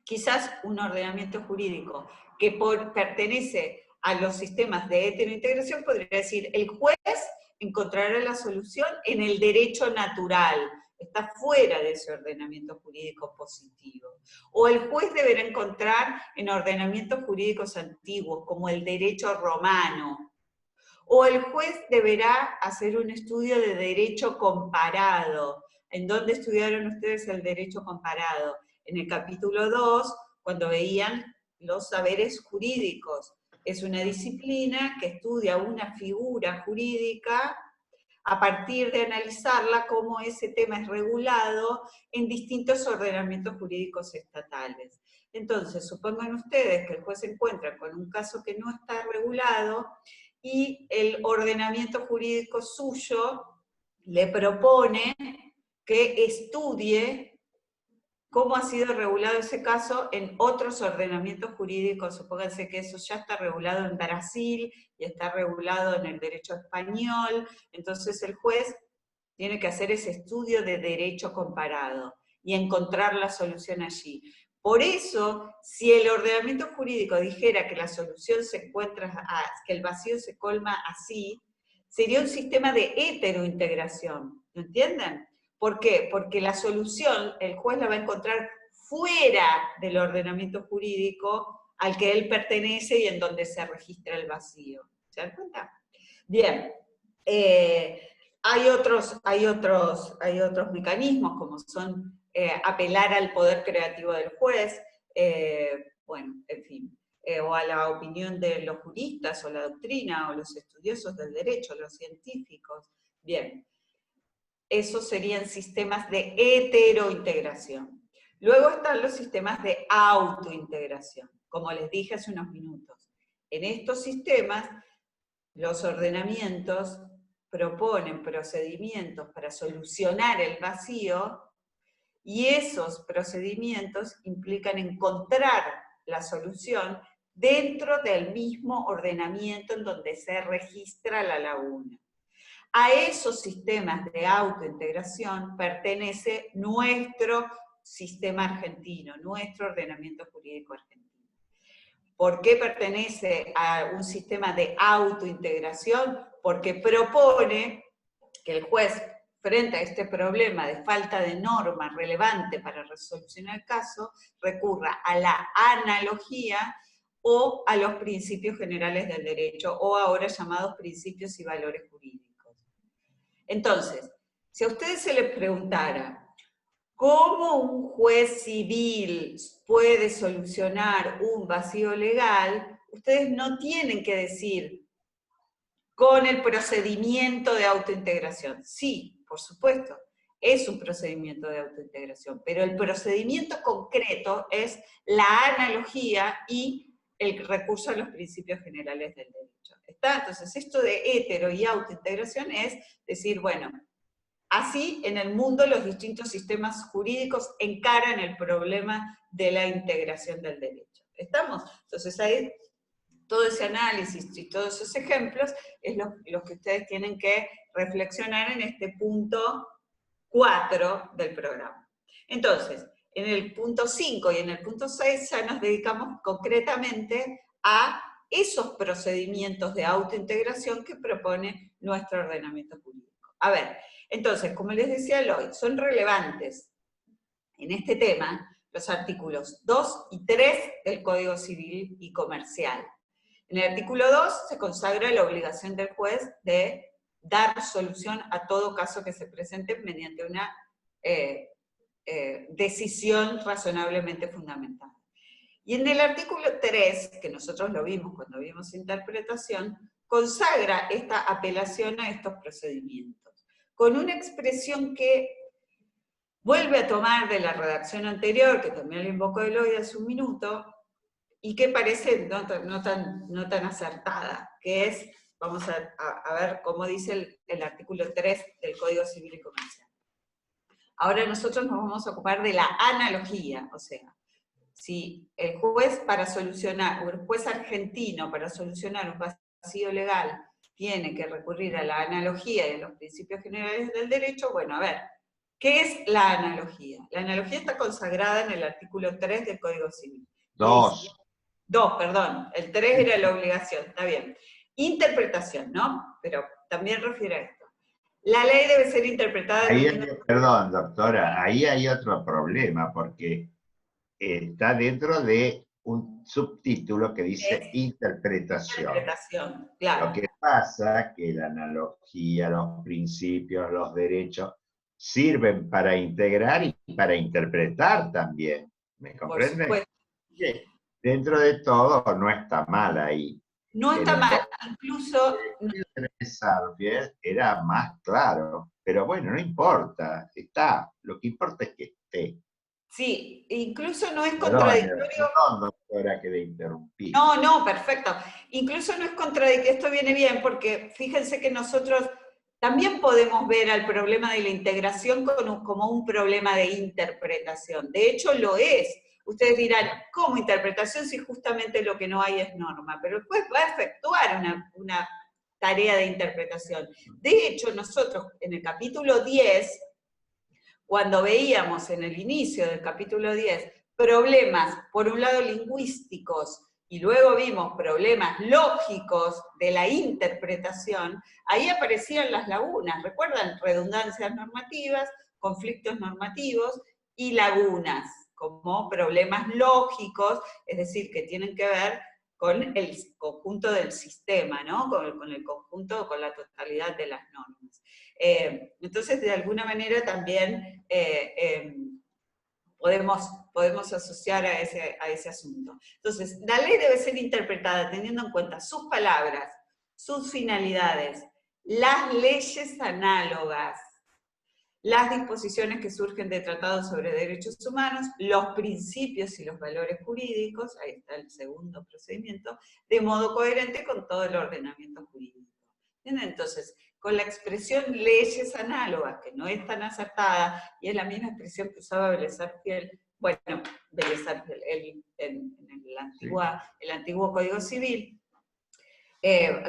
B: quizás un ordenamiento jurídico que pertenece a los sistemas de heterointegración podría decir, el juez encontrará la solución en el derecho natural, está fuera de ese ordenamiento jurídico positivo. O el juez deberá encontrar en ordenamientos jurídicos antiguos, como el derecho romano. O el juez deberá hacer un estudio de derecho comparado. ¿En dónde estudiaron ustedes el derecho comparado? En el capítulo 2, cuando veían los saberes jurídicos. es una disciplina que estudia una figura jurídica a partir de analizarla cómo ese tema es regulado en distintos ordenamientos jurídicos estatales. Entonces, supongan ustedes que el juez se encuentra con un caso que no está regulado y el ordenamiento jurídico suyo le propone que estudie cómo ha sido regulado ese caso en otros ordenamientos jurídicos. Supónganse que eso ya está regulado en Brasil y está regulado en el derecho español. Entonces el juez tiene que hacer ese estudio de derecho comparado y encontrar la solución allí. Por eso, si el ordenamiento jurídico dijera que la solución se encuentra, que el vacío se colma así, sería un sistema de heterointegración, ¿lo entienden? ¿Por qué? Porque la solución el juez la va a encontrar fuera del ordenamiento jurídico al que él pertenece y en donde se registra el vacío. ¿Se dan cuenta? Bien. Hay otros mecanismos, como son apelar al poder creativo del juez, bueno, en fin, o a la opinión de los juristas, o la doctrina, o los estudiosos del derecho, los científicos. Bien, esos serían sistemas de heterointegración. Luego están los sistemas de autointegración, como les dije hace unos minutos. En estos sistemas, los ordenamientos proponen procedimientos para solucionar el vacío, y esos procedimientos implican encontrar la solución dentro del mismo ordenamiento en donde se registra la laguna. A esos sistemas de autointegración pertenece nuestro sistema argentino, nuestro ordenamiento jurídico argentino. ¿Por qué pertenece a un sistema de autointegración? Porque propone que el juez, frente a este problema de falta de norma relevante para resolucionar el caso, recurra a la analogía o a los principios generales del derecho, o ahora llamados principios y valores jurídicos. Entonces, si a ustedes se les preguntara, ¿cómo un juez civil puede solucionar un vacío legal? Ustedes no tienen que decir con el procedimiento de autointegración. Sí, por supuesto, es un procedimiento de autointegración, pero el procedimiento concreto es la analogía y el recurso a los principios generales del derecho. ¿Está? Entonces, esto de hetero y autointegración es decir, bueno, así, en el mundo, los distintos sistemas jurídicos encaran el problema de la integración del derecho. ¿Estamos? Entonces, ahí, todo ese análisis y todos esos ejemplos es lo que ustedes tienen que reflexionar en este punto 4 del programa. Entonces, en el punto 5 y en el punto 6 ya nos dedicamos concretamente a esos procedimientos de autointegración que propone nuestro ordenamiento jurídico. A ver, entonces, como les decía Eloy, son relevantes en este tema los artículos 2 y 3 del Código Civil y Comercial. En el artículo 2 se consagra la obligación del juez de dar solución a todo caso que se presente mediante una decisión razonablemente fundamentada. Y en el artículo 3, que nosotros lo vimos cuando vimos interpretación, consagra esta apelación a estos procedimientos, con una expresión que vuelve a tomar de la redacción anterior, que también lo invocó Eloy hace un minuto, y que parece no tan acertada, que es, vamos a ver cómo dice el artículo 3 del Código Civil y Comercial. Ahora nosotros nos vamos a ocupar de la analogía, o sea, si el juez o el juez argentino para solucionar un vacío legal tiene que recurrir a la analogía y a los principios generales del derecho, bueno, a ver, ¿qué es la analogía? La analogía está consagrada en el artículo 3 del Código Civil.
A: 2,
B: perdón, el 3 era la obligación, está bien. Interpretación, ¿no? Pero también refiere a esto. La ley debe ser interpretada...
A: Perdón, doctora, ahí hay otro problema, porque está dentro de un subtítulo que dice interpretación.
B: Interpretación, claro.
A: Lo que pasa es que la analogía, los principios, los derechos, sirven para integrar y para interpretar también. ¿Me comprenden?
B: Por supuesto.
A: Dentro de todo no está mal ahí.
B: No está mal, incluso...
A: Sarfield era más claro, pero bueno, no importa, está, lo que importa es que esté.
B: Sí, incluso no es
A: Perdón,
B: contradictorio.
A: perdón, doctora, que le interrumpí.
B: No, no, perfecto. Incluso no es contradictorio, esto viene bien, porque fíjense que nosotros también podemos ver al problema de la integración como un problema de interpretación. De hecho, lo es. Ustedes dirán, ¿cómo interpretación si justamente lo que no hay es norma? Pero después va a efectuar una tarea de interpretación. De hecho, nosotros en el capítulo 10, cuando veíamos en el inicio del capítulo 10 problemas, por un lado lingüísticos, y luego vimos problemas lógicos de la interpretación, ahí aparecían las lagunas, ¿recuerdan? Redundancias normativas, conflictos normativos y lagunas, como problemas lógicos, es decir, que tienen que ver con el conjunto del sistema, ¿no? Con el conjunto, con la totalidad de las normas. Entonces, de alguna manera también podemos asociar a ese asunto. Entonces, la ley debe ser interpretada teniendo en cuenta sus palabras, sus finalidades, las leyes análogas, las disposiciones que surgen de tratados sobre derechos humanos, los principios y los valores jurídicos, ahí está el segundo procedimiento, de modo coherente con todo el ordenamiento jurídico. Entonces, con la expresión leyes análogas, que no es tan acertada, y es la misma expresión que usaba Vélez Sarsfield, bueno, Vélez Sarsfield en el antiguo Código Civil.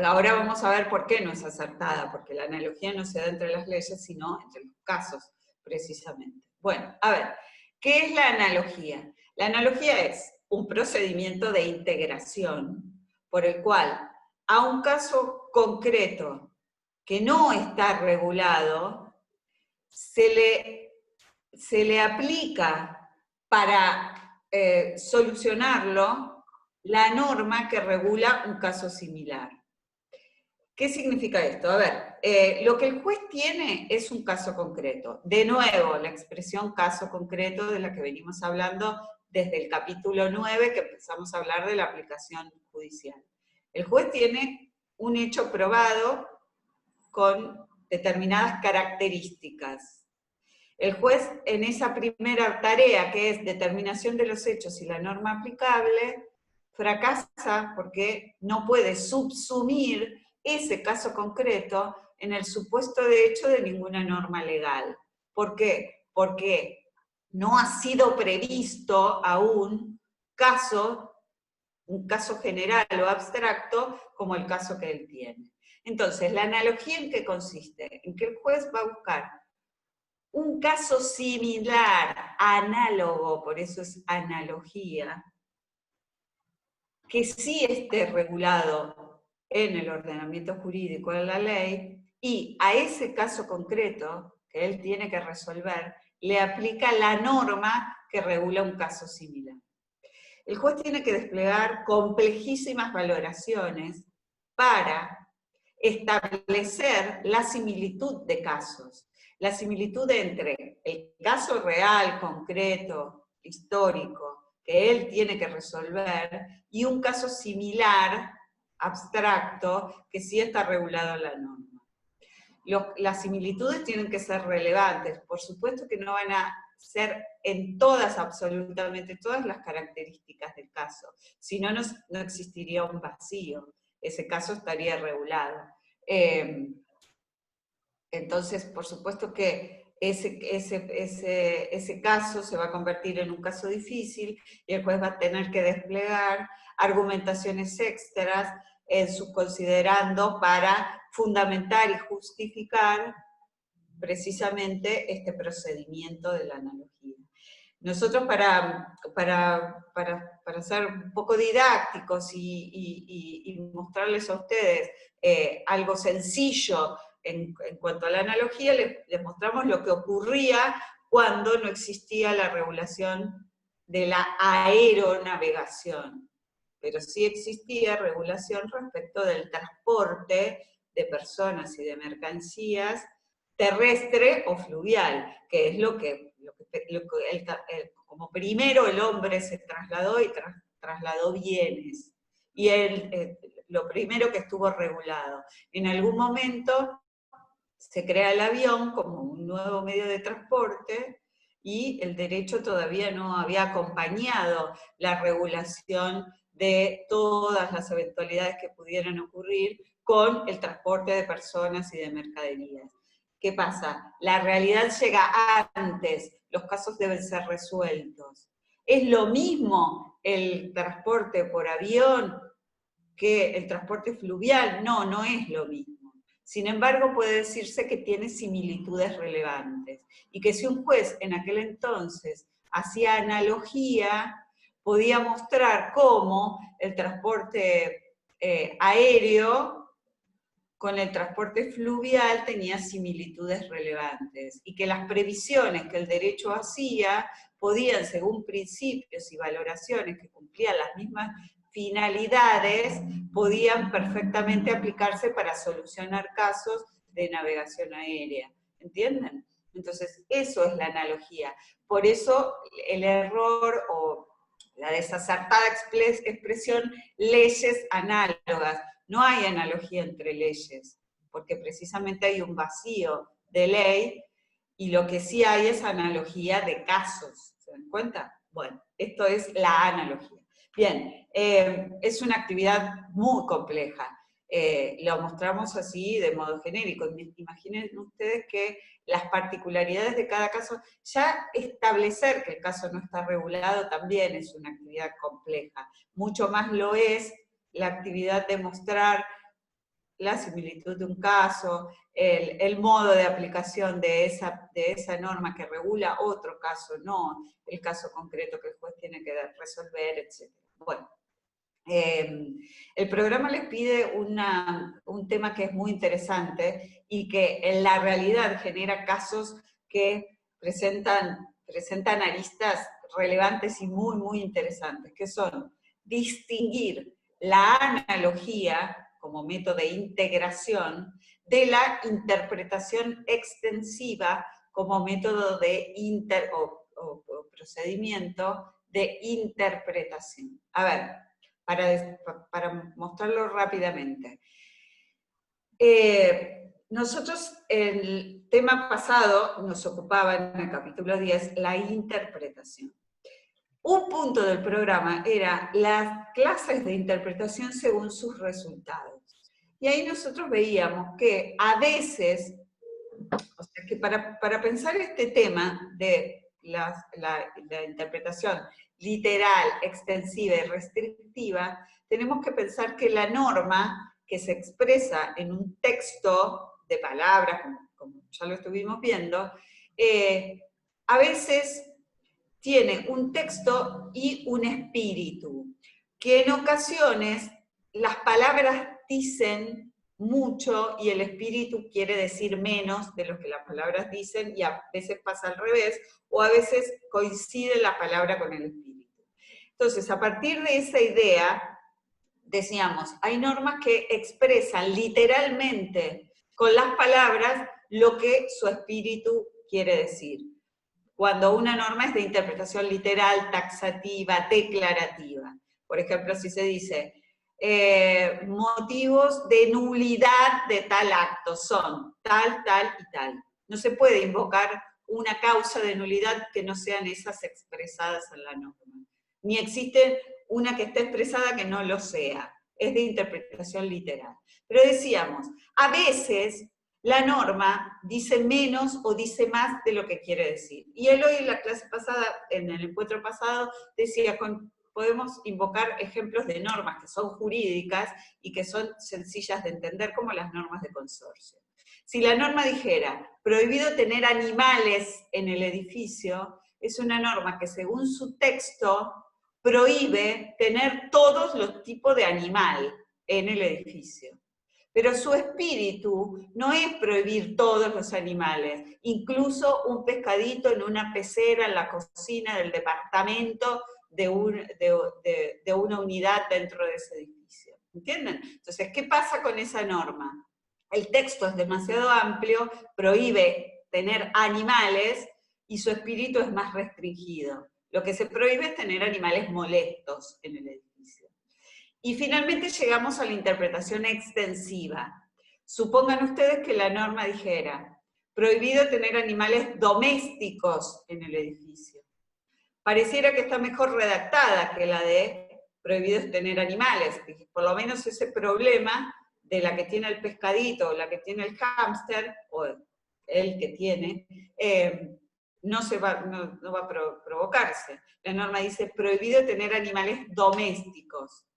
B: Ahora vamos a ver por qué no es acertada, porque la analogía no se da entre las leyes, sino entre los casos, precisamente. Bueno, a ver, ¿qué es la analogía? La analogía es un procedimiento de integración por el cual a un caso concreto que no está regulado, se le aplica para solucionarlo la norma que regula un caso similar. ¿Qué significa esto? A ver, lo que el juez tiene es un caso concreto. De nuevo, la expresión caso concreto de la que venimos hablando desde el capítulo 9, que empezamos a hablar de la aplicación judicial. El juez tiene un hecho probado con determinadas características. El juez en esa primera tarea, que es determinación de los hechos y la norma aplicable, fracasa porque no puede subsumir ese caso concreto en el supuesto de hecho de ninguna norma legal. ¿Por qué? Porque no ha sido previsto aún un caso general o abstracto como el caso que él tiene. Entonces, ¿la analogía en qué consiste? En que el juez va a buscar un caso similar, análogo, por eso es analogía, que sí esté regulado en el ordenamiento jurídico de la ley, y a ese caso concreto que él tiene que resolver, le aplica la norma que regula un caso similar. El juez tiene que desplegar complejísimas valoraciones para establecer la similitud de casos. La similitud entre el caso real, concreto, histórico, que él tiene que resolver, y un caso similar, abstracto, que sí está regulado en la norma. Las similitudes tienen que ser relevantes, por supuesto que no van a ser en todas, absolutamente todas las características del caso, si no, no existiría un vacío, ese caso estaría regulado. Entonces, por supuesto que ese caso se va a convertir en un caso difícil y el juez va a tener que desplegar argumentaciones extras en sus considerandos para fundamentar y justificar precisamente este procedimiento de la analogía. Nosotros para ser un poco didácticos y mostrarles a ustedes algo sencillo en cuanto a la analogía, les mostramos lo que ocurría cuando no existía la regulación de la aeronavegación, pero sí existía regulación respecto del transporte de personas y de mercancías terrestre o fluvial, que es lo que como primero el hombre se trasladó y trasladó bienes. Y lo primero que estuvo regulado. En algún momento se crea el avión como un nuevo medio de transporte y el derecho todavía no había acompañado la regulación de todas las eventualidades que pudieran ocurrir con el transporte de personas y de mercaderías. ¿Qué pasa? La realidad llega antes, los casos deben ser resueltos. ¿Es lo mismo el transporte por avión que el transporte fluvial? No, no es lo mismo. Sin embargo, puede decirse que tiene similitudes relevantes, y que si un juez en aquel entonces hacía analogía, podía mostrar cómo el transporte aéreo con el transporte fluvial tenía similitudes relevantes, y que las previsiones que el derecho hacía podían, según principios y valoraciones que cumplían las mismas finalidades, podían perfectamente aplicarse para solucionar casos de navegación aérea. ¿Entienden? Entonces, eso es la analogía. Por eso el error o la desacertada expresión leyes análogas. No hay analogía entre leyes, porque precisamente hay un vacío de ley, y lo que sí hay es analogía de casos. ¿Se dan cuenta? Bueno, esto es la analogía. Bien, es una actividad muy compleja. Lo mostramos así de modo genérico. Imaginen ustedes que las particularidades de cada caso, ya establecer que el caso no está regulado también es una actividad compleja. Mucho más lo es la actividad de mostrar la similitud de un caso, el modo de aplicación de esa norma que regula otro caso, no el caso concreto que el juez tiene que resolver, etc. Bueno, el programa les pide un tema que es muy interesante y que en la realidad genera casos que presentan aristas relevantes y muy, muy interesantes, que son distinguir la analogía como método de integración de la interpretación extensiva como método de o procedimiento de interpretación. A ver, para mostrarlo rápidamente. Nosotros, el tema pasado nos ocupaba en el capítulo 10 la interpretación. Un punto del programa era las clases de interpretación según sus resultados. Y ahí nosotros veíamos que a veces, o sea que para pensar este tema de la interpretación literal, extensiva y restrictiva, tenemos que pensar que la norma que se expresa en un texto de palabras, como ya lo estuvimos viendo, a veces tiene un texto y un espíritu, que en ocasiones las palabras dicen mucho y el espíritu quiere decir menos de lo que las palabras dicen, y a veces pasa al revés, o a veces coincide la palabra con el espíritu. Entonces, a partir de esa idea, decíamos, hay normas que expresan literalmente con las palabras lo que su espíritu quiere decir. Cuando una norma es de interpretación literal, taxativa, declarativa. Por ejemplo, si se dice, motivos de nulidad de tal acto son tal, tal y tal. No se puede invocar una causa de nulidad que no sean esas expresadas en la norma. Ni existe una que esté expresada que no lo sea. Es de interpretación literal. Pero decíamos, a veces la norma dice menos o dice más de lo que quiere decir. Y él hoy en la clase pasada, en el encuentro pasado, decía, podemos invocar ejemplos de normas que son jurídicas y que son sencillas de entender, como las normas de consorcio. Si la norma dijera, prohibido tener animales en el edificio, es una norma que según su texto prohíbe tener todos los tipos de animal en el edificio. Pero su espíritu no es prohibir todos los animales, incluso un pescadito en una pecera en la cocina del departamento de una unidad dentro de ese edificio. ¿Entienden? Entonces, ¿qué pasa con esa norma? El texto es demasiado amplio, prohíbe tener animales y su espíritu es más restringido. Lo que se prohíbe es tener animales molestos en el edificio. Y finalmente llegamos a la interpretación extensiva. Supongan ustedes que la norma dijera, prohibido tener animales domésticos en el edificio. Pareciera que está mejor redactada que la de prohibido tener animales, por lo menos ese problema de la que tiene el pescadito, o la que tiene el hámster, o el que tiene, no va a provocarse. La norma dice prohibido tener animales domésticos.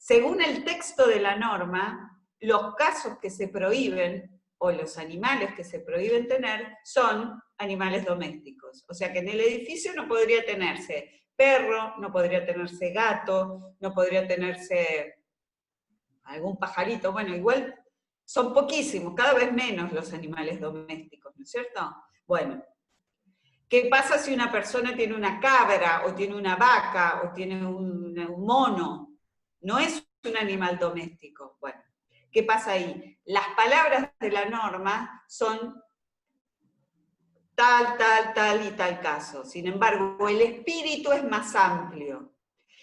B: Según el texto de la norma, los casos que se prohíben, o los animales que se prohíben tener, son animales domésticos. O sea que en el edificio no podría tenerse perro, no podría tenerse gato, no podría tenerse algún pajarito. Bueno, igual son poquísimos, cada vez menos los animales domésticos, ¿no es cierto? Bueno, ¿qué pasa si una persona tiene una cabra, o tiene una vaca, o tiene un mono? No es un animal doméstico. Bueno, ¿qué pasa ahí? Las palabras de la norma son tal, tal, tal y tal caso. Sin embargo, el espíritu es más amplio.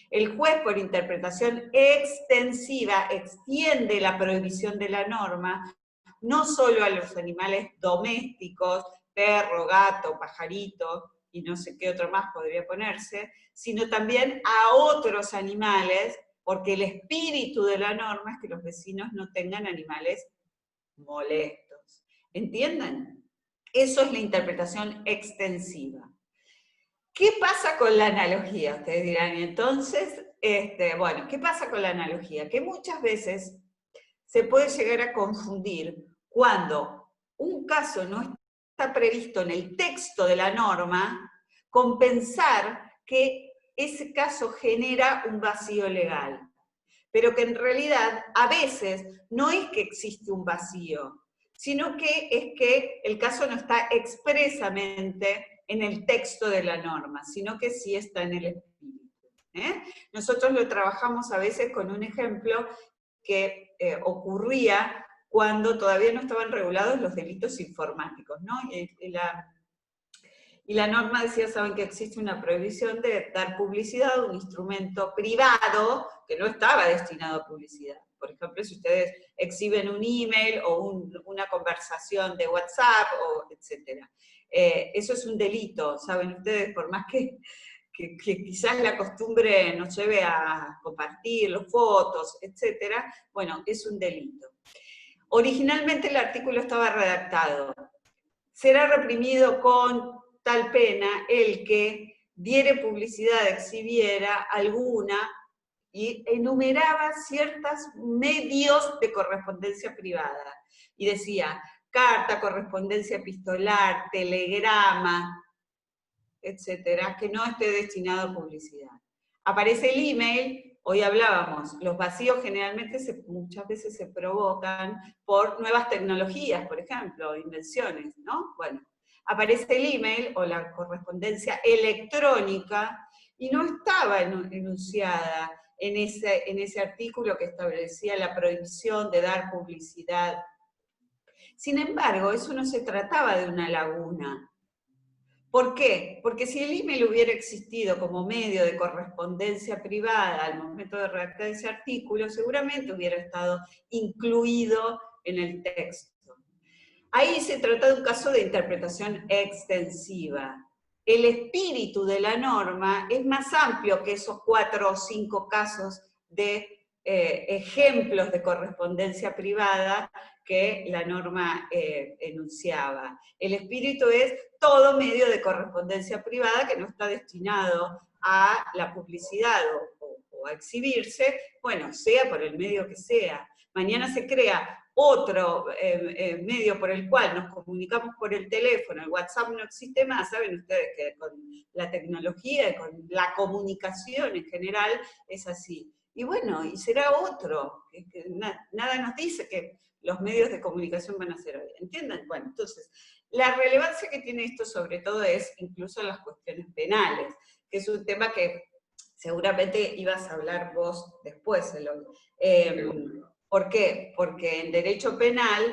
B: El juez, por interpretación extensiva, extiende la prohibición de la norma no solo a los animales domésticos, perro, gato, pajarito, y no sé qué otro más podría ponerse, sino también a otros animales, porque el espíritu de la norma es que los vecinos no tengan animales molestos. ¿Entienden? Eso es la interpretación extensiva. ¿Qué pasa con la analogía? Ustedes dirán, y entonces, bueno, ¿qué pasa con la analogía? Que muchas veces se puede llegar a confundir cuando un caso no está previsto en el texto de la norma, con pensar que ese caso genera un vacío legal. Pero que en realidad a veces no es que existe un vacío, sino que es que el caso no está expresamente en el texto de la norma, sino que sí está en el espíritu. Nosotros lo trabajamos a veces con un ejemplo que ocurría cuando todavía no estaban regulados los delitos informáticos, ¿no? Y la norma decía, saben que existe una prohibición de dar publicidad a un instrumento privado que no estaba destinado a publicidad. Por ejemplo, si ustedes exhiben un email o una conversación de WhatsApp, etc. Eso es un delito, saben ustedes, por más que quizás la costumbre nos lleve a compartir las fotos, etc. Bueno, es un delito. Originalmente el artículo estaba redactado. Será reprimido con tal pena el que diere publicidad, exhibiera alguna, y enumeraba ciertos medios de correspondencia privada. Y decía, carta, correspondencia epistolar, telegrama, etcétera, que no esté destinado a publicidad. Aparece el email, hoy hablábamos, los vacíos generalmente muchas veces se provocan por nuevas tecnologías, por ejemplo, invenciones, ¿no? Bueno, aparece el email o la correspondencia electrónica y no estaba enunciada en ese artículo que establecía la prohibición de dar publicidad. Sin embargo, eso no se trataba de una laguna. ¿Por qué? Porque si el email hubiera existido como medio de correspondencia privada al momento de redactar ese artículo, seguramente hubiera estado incluido en el texto. Ahí se trata de un caso de interpretación extensiva. El espíritu de la norma es más amplio que esos 4 o 5 casos de ejemplos de correspondencia privada que la norma enunciaba. El espíritu es todo medio de correspondencia privada que no está destinado a la publicidad o a exhibirse, bueno, sea por el medio que sea. Mañana se crea otro medio por el cual nos comunicamos por el teléfono, el WhatsApp no existe más, saben ustedes que con la tecnología y con la comunicación en general es así. Y bueno, y será otro, nada nos dice que los medios de comunicación van a ser hoy, ¿entienden? Bueno, entonces, la relevancia que tiene esto sobre todo es incluso en las cuestiones penales, que es un tema que seguramente ibas a hablar vos después, Eloy. ¿Por qué? Porque en derecho penal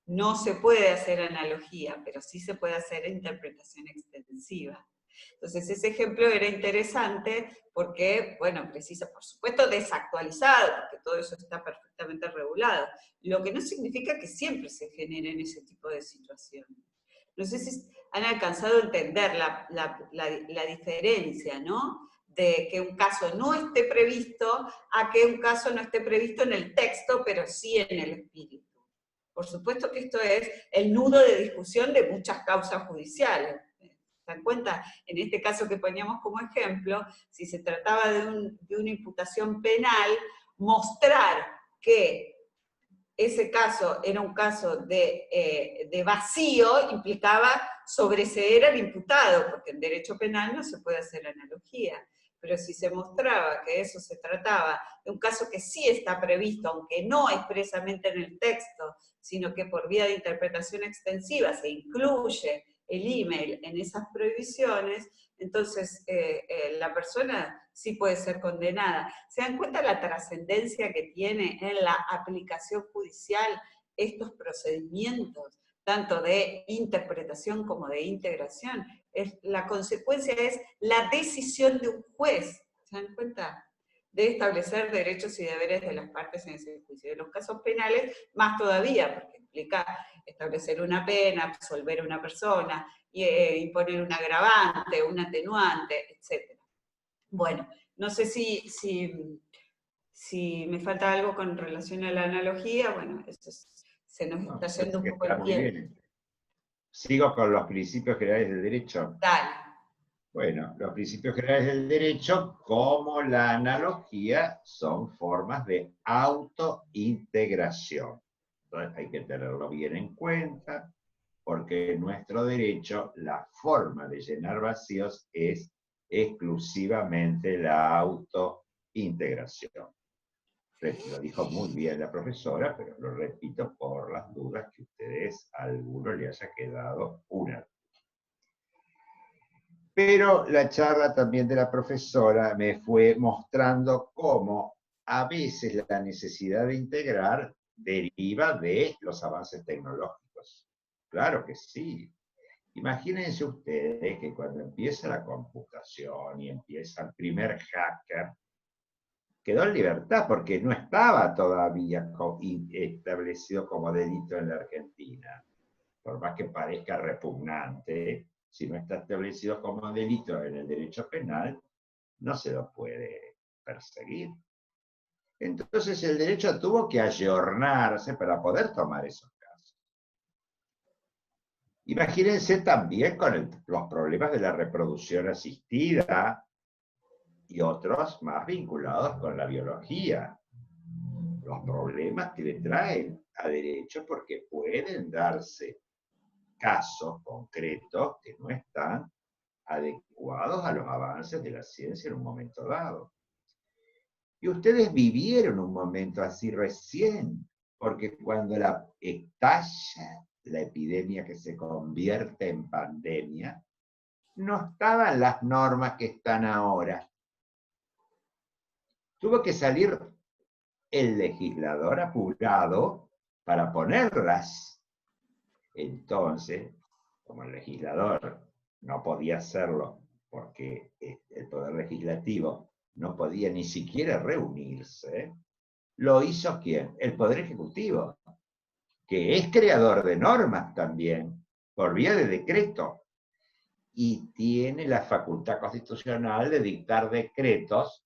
B: no se puede hacer analogía, pero sí se puede hacer interpretación extensiva. Entonces ese ejemplo era interesante porque, bueno, precisa, por supuesto, desactualizado, porque todo eso está perfectamente regulado, lo que no significa que siempre se generen ese tipo de situaciones. No sé si han alcanzado a entender la diferencia, ¿no? De que un caso no esté previsto a que un caso no esté previsto en el texto, pero sí en el espíritu. Por supuesto que esto es el nudo de discusión de muchas causas judiciales. ¿Se dan cuenta? En este caso que poníamos como ejemplo, si se trataba de una imputación penal, mostrar que ese caso era un caso de vacío, implicaba sobreseer al imputado, porque en derecho penal no se puede hacer analogía. Pero si se mostraba que eso se trataba de un caso que sí está previsto, aunque no expresamente en el texto, sino que por vía de interpretación extensiva se incluye el email en esas prohibiciones, entonces la persona sí puede ser condenada. ¿Se dan cuenta la trascendencia que tiene en la aplicación judicial estos procedimientos, tanto de interpretación como de integración? La consecuencia es la decisión de un juez, ¿se dan cuenta? De establecer derechos y deberes de las partes en ese juicio. En los casos penales, más todavía, porque implica establecer una pena, absolver a una persona, imponer un agravante, un atenuante, etc. Bueno, no sé si me falta algo con relación a la analogía, bueno, se nos
A: No,
B: está yendo un
A: que
B: poco
A: está
B: el
A: muy
B: tiempo.
A: bien. Sigo con los principios generales del derecho.
B: Dale.
A: Bueno, los principios generales del derecho, como la analogía, son formas de autointegración. Entonces hay que tenerlo bien en cuenta, porque en nuestro derecho la forma de llenar vacíos es exclusivamente la autointegración. Lo dijo muy bien la profesora, pero lo repito por las dudas que ustedes, a alguno le haya quedado una. Pero la charla también de la profesora me fue mostrando cómo a veces la necesidad de integrar deriva de los avances tecnológicos. Claro que sí. Imagínense ustedes que cuando empieza la computación y empieza el primer hacker, quedó en libertad porque no estaba todavía establecido como delito en la Argentina. Por más que parezca repugnante, si no está establecido como delito en el derecho penal, no se lo puede perseguir. Entonces el derecho tuvo que ayornarse para poder tomar esos casos. Imagínense también con los problemas de la reproducción asistida y otros más vinculados con la biología. Los problemas que le traen a derecho porque pueden darse casos concretos que no están adecuados a los avances de la ciencia en un momento dado. Y ustedes vivieron un momento así recién, porque cuando estalla la epidemia que se convierte en pandemia, no estaban las normas que están ahora. Tuvo que salir el legislador apurado para ponerlas. Entonces, como el legislador no podía hacerlo porque el Poder Legislativo no podía ni siquiera reunirse, lo hizo ¿quién? El Poder Ejecutivo, que es creador de normas también, por vía de decreto, y tiene la facultad constitucional de dictar decretos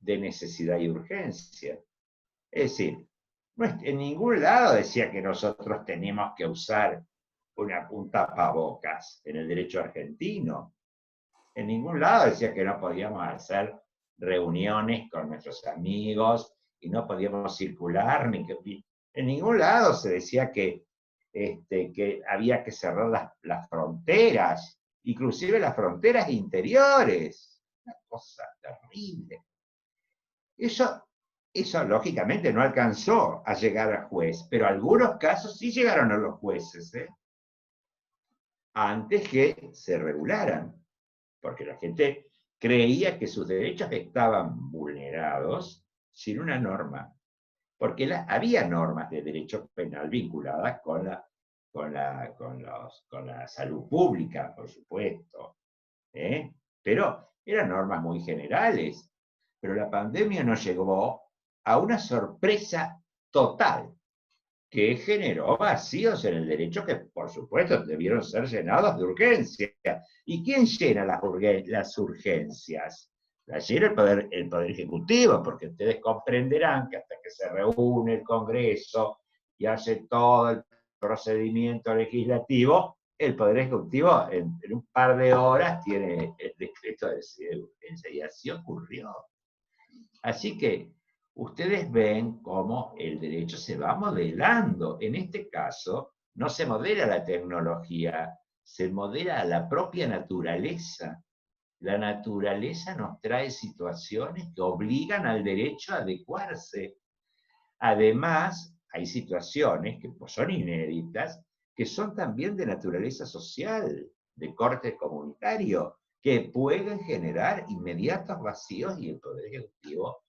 A: de necesidad y urgencia. Es decir, en ningún lado decía que nosotros teníamos que usar un tapabocas en el derecho argentino. En ningún lado decía que no podíamos hacer reuniones con nuestros amigos y no podíamos circular, en ningún lado se decía que había que cerrar las fronteras, inclusive las fronteras interiores. Una cosa terrible. Eso lógicamente no alcanzó a llegar al juez, pero algunos casos sí llegaron a los jueces, antes que se regularan, porque la gente creía que sus derechos estaban vulnerados sin una norma, porque había normas de derecho penal vinculadas con la salud pública, por supuesto, Pero eran normas muy generales. Pero la pandemia nos llevó a una sorpresa total, que generó vacíos en el derecho que, por supuesto, debieron ser llenados de urgencia. ¿Y quién llena las urgencias? Las llena el poder Ejecutivo, porque ustedes comprenderán que hasta que se reúne el Congreso y hace todo el procedimiento legislativo, el Poder Ejecutivo en un par de horas tiene el decreto de urgencia, y así ocurrió. Así que ustedes ven cómo el derecho se va modelando. En este caso, no se modela la tecnología, se modela la propia naturaleza. La naturaleza nos trae situaciones que obligan al derecho a adecuarse. Además, hay situaciones que pues, son inéditas, que son también de naturaleza social, de corte comunitario, que pueden generar inmediatos vacíos y el Poder Ejecutivo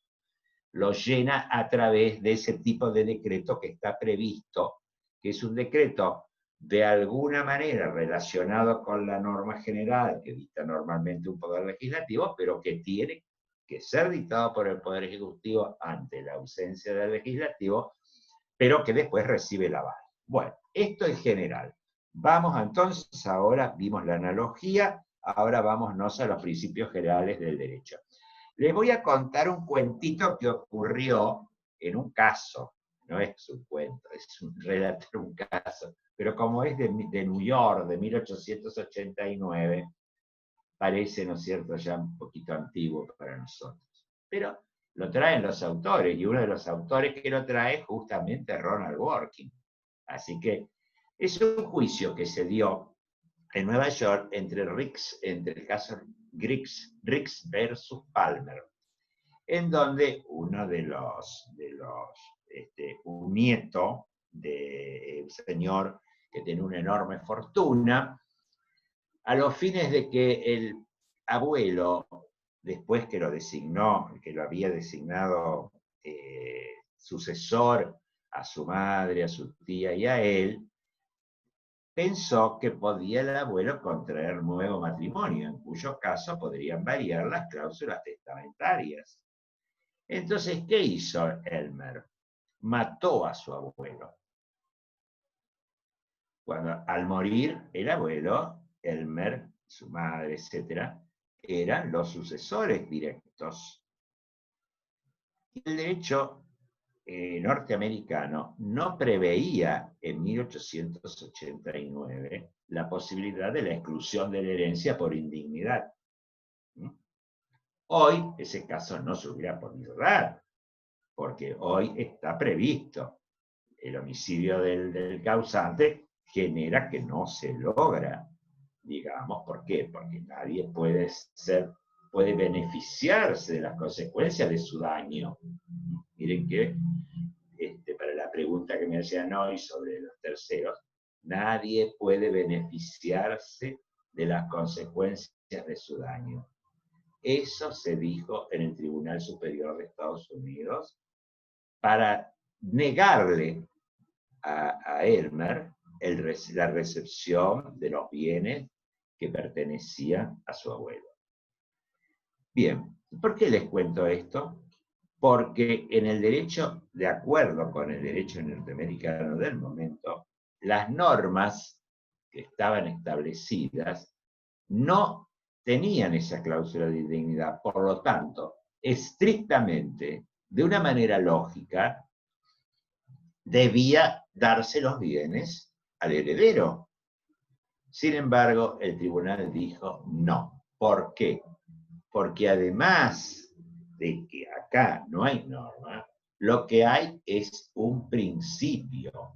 A: lo llena a través de ese tipo de decreto que está previsto, que es un decreto de alguna manera relacionado con la norma general que dicta normalmente un Poder Legislativo, pero que tiene que ser dictado por el Poder Ejecutivo ante la ausencia del Legislativo, pero que después recibe el aval. Bueno, esto en general. Vamos entonces, ahora vimos la analogía, ahora vámonos a los principios generales del derecho. Les voy a contar un cuentito que ocurrió en un caso, no es un cuento, es un relato de un caso, pero como es de New York, de 1889, parece, ¿no es cierto?, ya un poquito antiguo para nosotros. Pero lo traen los autores, y uno de los autores que lo trae es justamente Ronald Dworkin. Así que es un juicio que se dio en Nueva York entre el caso Ricks versus Palmer, en donde uno un nieto del señor que tiene una enorme fortuna, a los fines de que el abuelo, después que lo designó, que lo había designado sucesor a su madre, a su tía y a él, pensó que podía el abuelo contraer nuevo matrimonio, en cuyo caso podrían variar las cláusulas testamentarias. Entonces, ¿qué hizo Elmer? Mató a su abuelo. Al morir el abuelo, Elmer, su madre, etc., eran los sucesores directos. El derecho norteamericano no preveía en 1889 la posibilidad de la exclusión de la herencia por indignidad. Hoy ese caso no se hubiera podido dar, porque hoy está previsto. El homicidio del causante genera que no se logra, digamos. ¿Por qué? Porque nadie puede beneficiarse de las consecuencias de su daño. Miren que, para la pregunta que me hacían hoy sobre los terceros, nadie puede beneficiarse de las consecuencias de su daño. Eso se dijo en el Tribunal Superior de Estados Unidos para negarle a Elmer la recepción de los bienes que pertenecían a su abuelo. Bien, ¿por qué les cuento esto? Porque en el derecho, de acuerdo con el derecho norteamericano del momento, las normas que estaban establecidas no tenían esa cláusula de indignidad. Por lo tanto, estrictamente, de una manera lógica, debía darse los bienes al heredero. Sin embargo, el tribunal dijo no. ¿Por qué? Porque además de que acá no hay norma, lo que hay es un principio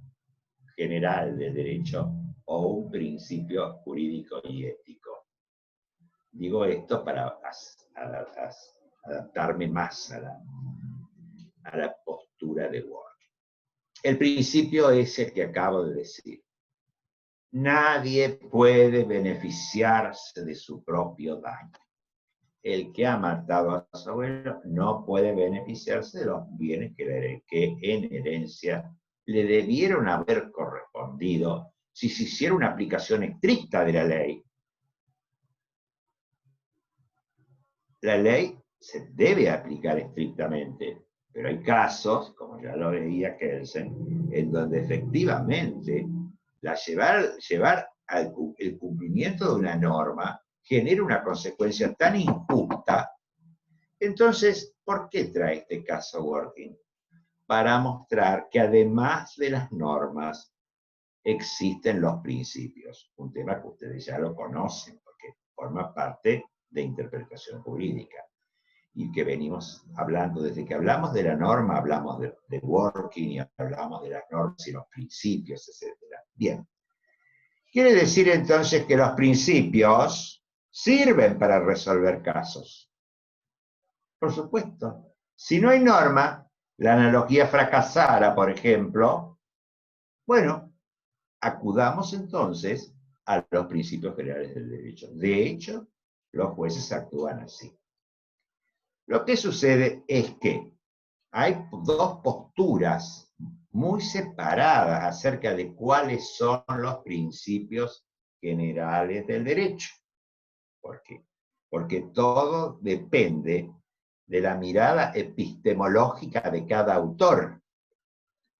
A: general del derecho o un principio jurídico y ético. Digo esto para adaptarme más a la postura de Dworkin. El principio es el que acabo de decir. Nadie puede beneficiarse de su propio daño. El que ha matado a su abuelo no puede beneficiarse de los bienes que en herencia le debieron haber correspondido si se hiciera una aplicación estricta de la ley. la ley se debe aplicar estrictamente, pero hay casos, como ya lo veía Kelsen, en donde efectivamente llevar el cumplimiento de una norma genera una consecuencia tan injusta. Entonces, ¿por qué trae este caso Working? Para mostrar que además de las normas existen los principios, un tema que ustedes ya lo conocen, porque forma parte de interpretación jurídica, y que venimos hablando, desde que hablamos de la norma, hablamos de Working, y hablamos de las normas y los principios, etc. Bien. Quiere decir entonces que los principios sirven para resolver casos. Por supuesto. Si no hay norma, la analogía fracasara, por ejemplo, bueno, acudamos entonces a los principios generales del derecho. De hecho, los jueces actúan así. Lo que sucede es que hay dos posturas muy separadas acerca de cuáles son los principios generales del derecho. ¿Por qué? Porque todo depende de la mirada epistemológica de cada autor.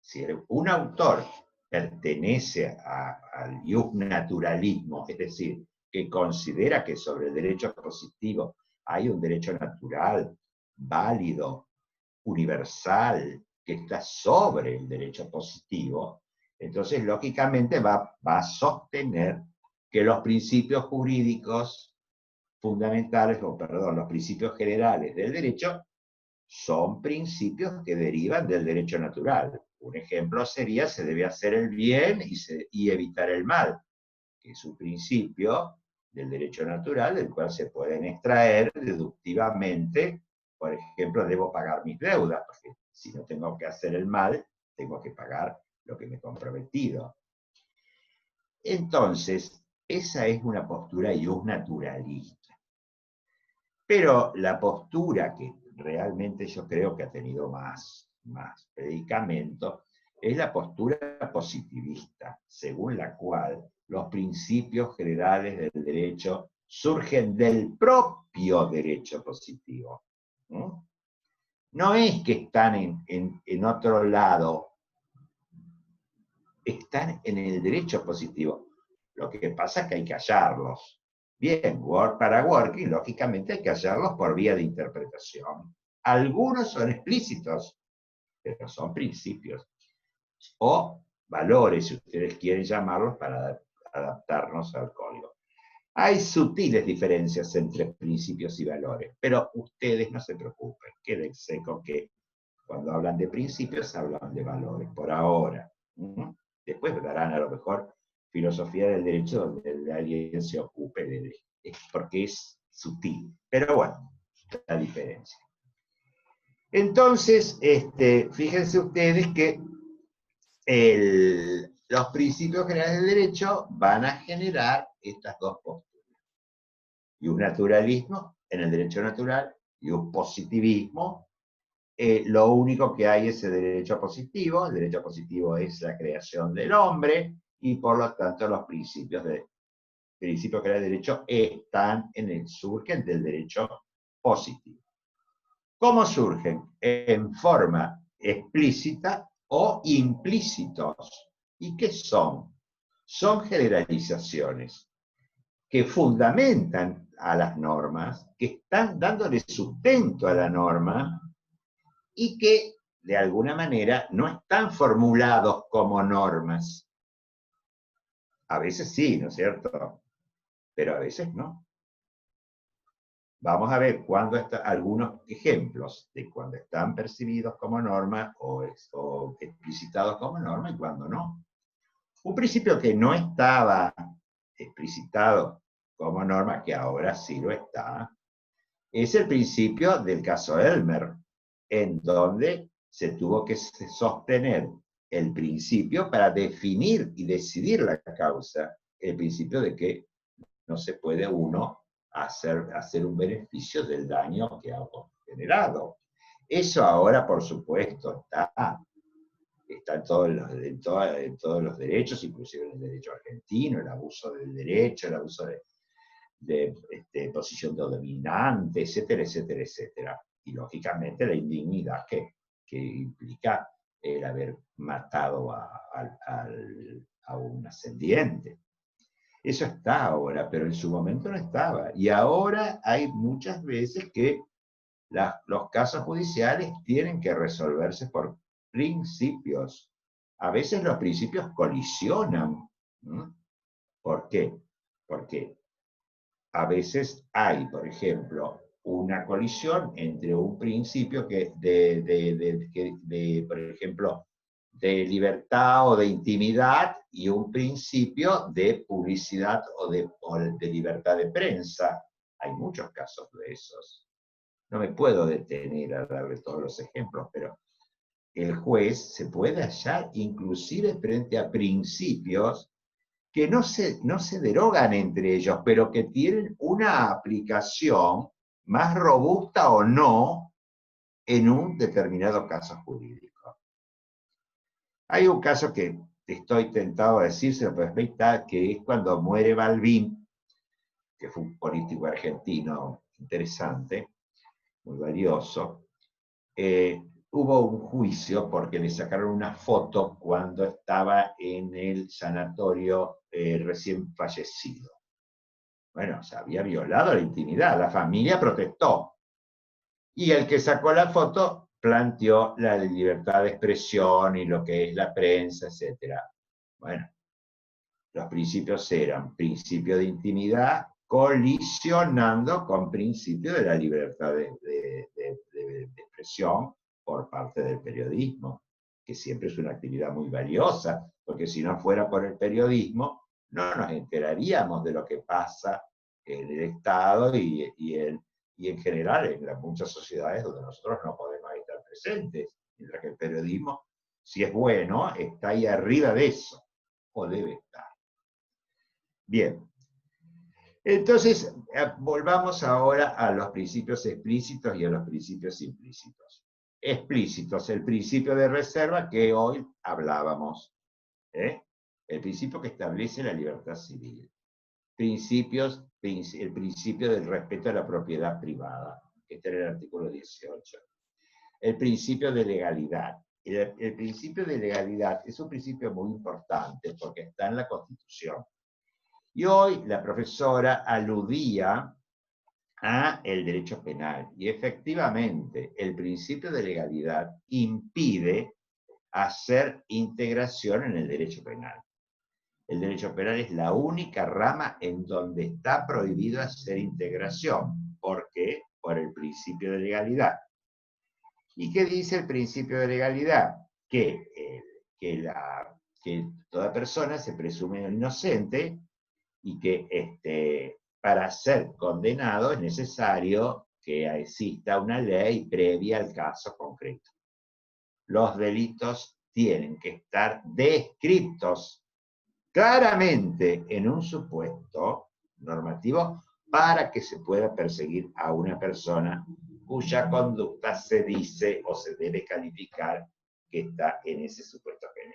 A: Si un autor pertenece al naturalismo, es decir, que considera que sobre el derecho positivo hay un derecho natural, válido, universal, que está sobre el derecho positivo, entonces lógicamente va a sostener que los principios jurídicos fundamentales, los principios generales del derecho son principios que derivan del derecho natural. Un ejemplo sería: se debe hacer el bien y evitar el mal, que es un principio del derecho natural del cual se pueden extraer deductivamente. Por ejemplo, debo pagar mis deudas, porque si no tengo que hacer el mal, tengo que pagar lo que me he comprometido. Entonces, esa es una postura naturalista. Pero la postura que realmente yo creo que ha tenido más predicamento es la postura positivista, según la cual los principios generales del derecho surgen del propio derecho positivo. No es que están en otro lado, están en el derecho positivo. Lo que pasa es que hay que hallarlos. Bien, para Working, lógicamente hay que hallarlos por vía de interpretación. Algunos son explícitos, pero son principios. O valores, si ustedes quieren llamarlos, para adaptarnos al código. Hay sutiles diferencias entre principios y valores, pero ustedes no se preocupen, quédense con que cuando hablan de principios hablan de valores, por ahora. Después darán a lo mejor filosofía del derecho donde alguien se ocupe porque es sutil. Pero bueno, la diferencia. Entonces, fíjense ustedes que los principios generales del derecho van a generar estas dos posturas. Y un naturalismo en el derecho natural y un positivismo. Lo único que hay es el derecho positivo. El derecho positivo es la creación del hombre y por lo tanto los principios generales del derecho surgen del derecho positivo. ¿Cómo surgen? En forma explícita o implícitos. ¿Y qué son? Son generalizaciones que fundamentan a las normas, que están dándole sustento a la norma y que de alguna manera no están formulados como normas. A veces sí, ¿no es cierto? Pero a veces no. Vamos a ver algunos ejemplos de cuando están percibidos como norma o explicitados como norma y cuando no. Un principio que no estaba explicitado como norma, que ahora sí lo está, es el principio del caso Elmer, en donde se tuvo que sostener el principio para definir y decidir la causa, el principio de que no se puede uno hacer un beneficio del daño que ha generado. Eso ahora, por supuesto, está en todos los derechos, inclusive en el derecho argentino, el abuso del derecho, el abuso posición dominante, etcétera, etcétera, etcétera. Y lógicamente la indignidad que implica el haber matado a un ascendiente. Eso está ahora, pero en su momento no estaba. Y ahora hay muchas veces que los casos judiciales tienen que resolverse por principios. A veces los principios colisionan. ¿No? ¿Por qué? Porque a veces hay, por ejemplo, una colisión entre un principio que por ejemplo, de libertad o de intimidad y un principio de publicidad o de libertad de prensa. Hay muchos casos de esos. No me puedo detener a darle todos los ejemplos, pero el juez se puede hallar inclusive frente a principios que no se derogan entre ellos, pero que tienen una aplicación más robusta o no en un determinado caso jurídico. Hay un caso que estoy tentado a decírselo, pero que es cuando muere Balbín, que fue un político argentino interesante, muy valioso. Hubo un juicio porque le sacaron una foto cuando estaba en el sanatorio recién fallecido. Bueno, se había violado la intimidad, la familia protestó. Y el que sacó la foto planteó la libertad de expresión y lo que es la prensa, etc. Bueno, los principios eran principio de intimidad colisionando con principio de la libertad de expresión por parte del periodismo, que siempre es una actividad muy valiosa, porque si no fuera por el periodismo, no nos enteraríamos de lo que pasa en el Estado y en general en muchas sociedades donde nosotros no podemos estar presentes, mientras que el periodismo, si es bueno, está ahí arriba de eso, o debe estar. Bien. Entonces, volvamos ahora a los principios explícitos y a los principios implícitos. Explícitos, el principio de reserva que hoy hablábamos, el principio que establece la libertad civil. El principio del respeto a la propiedad privada, que está en el artículo 18. El principio de legalidad. El principio de legalidad es un principio muy importante porque está en la Constitución. Y hoy la profesora aludía a el derecho penal. Y efectivamente, el principio de legalidad impide hacer integración en el derecho penal. El derecho penal es la única rama en donde está prohibido hacer integración. ¿Por qué? Por el principio de legalidad. ¿Y qué dice el principio de legalidad? Que toda persona se presume inocente y que para ser condenado es necesario que exista una ley previa al caso concreto. Los delitos tienen que estar descritos claramente en un supuesto normativo para que se pueda perseguir a una persona cuya conducta se dice o se debe calificar que está en ese supuesto penal.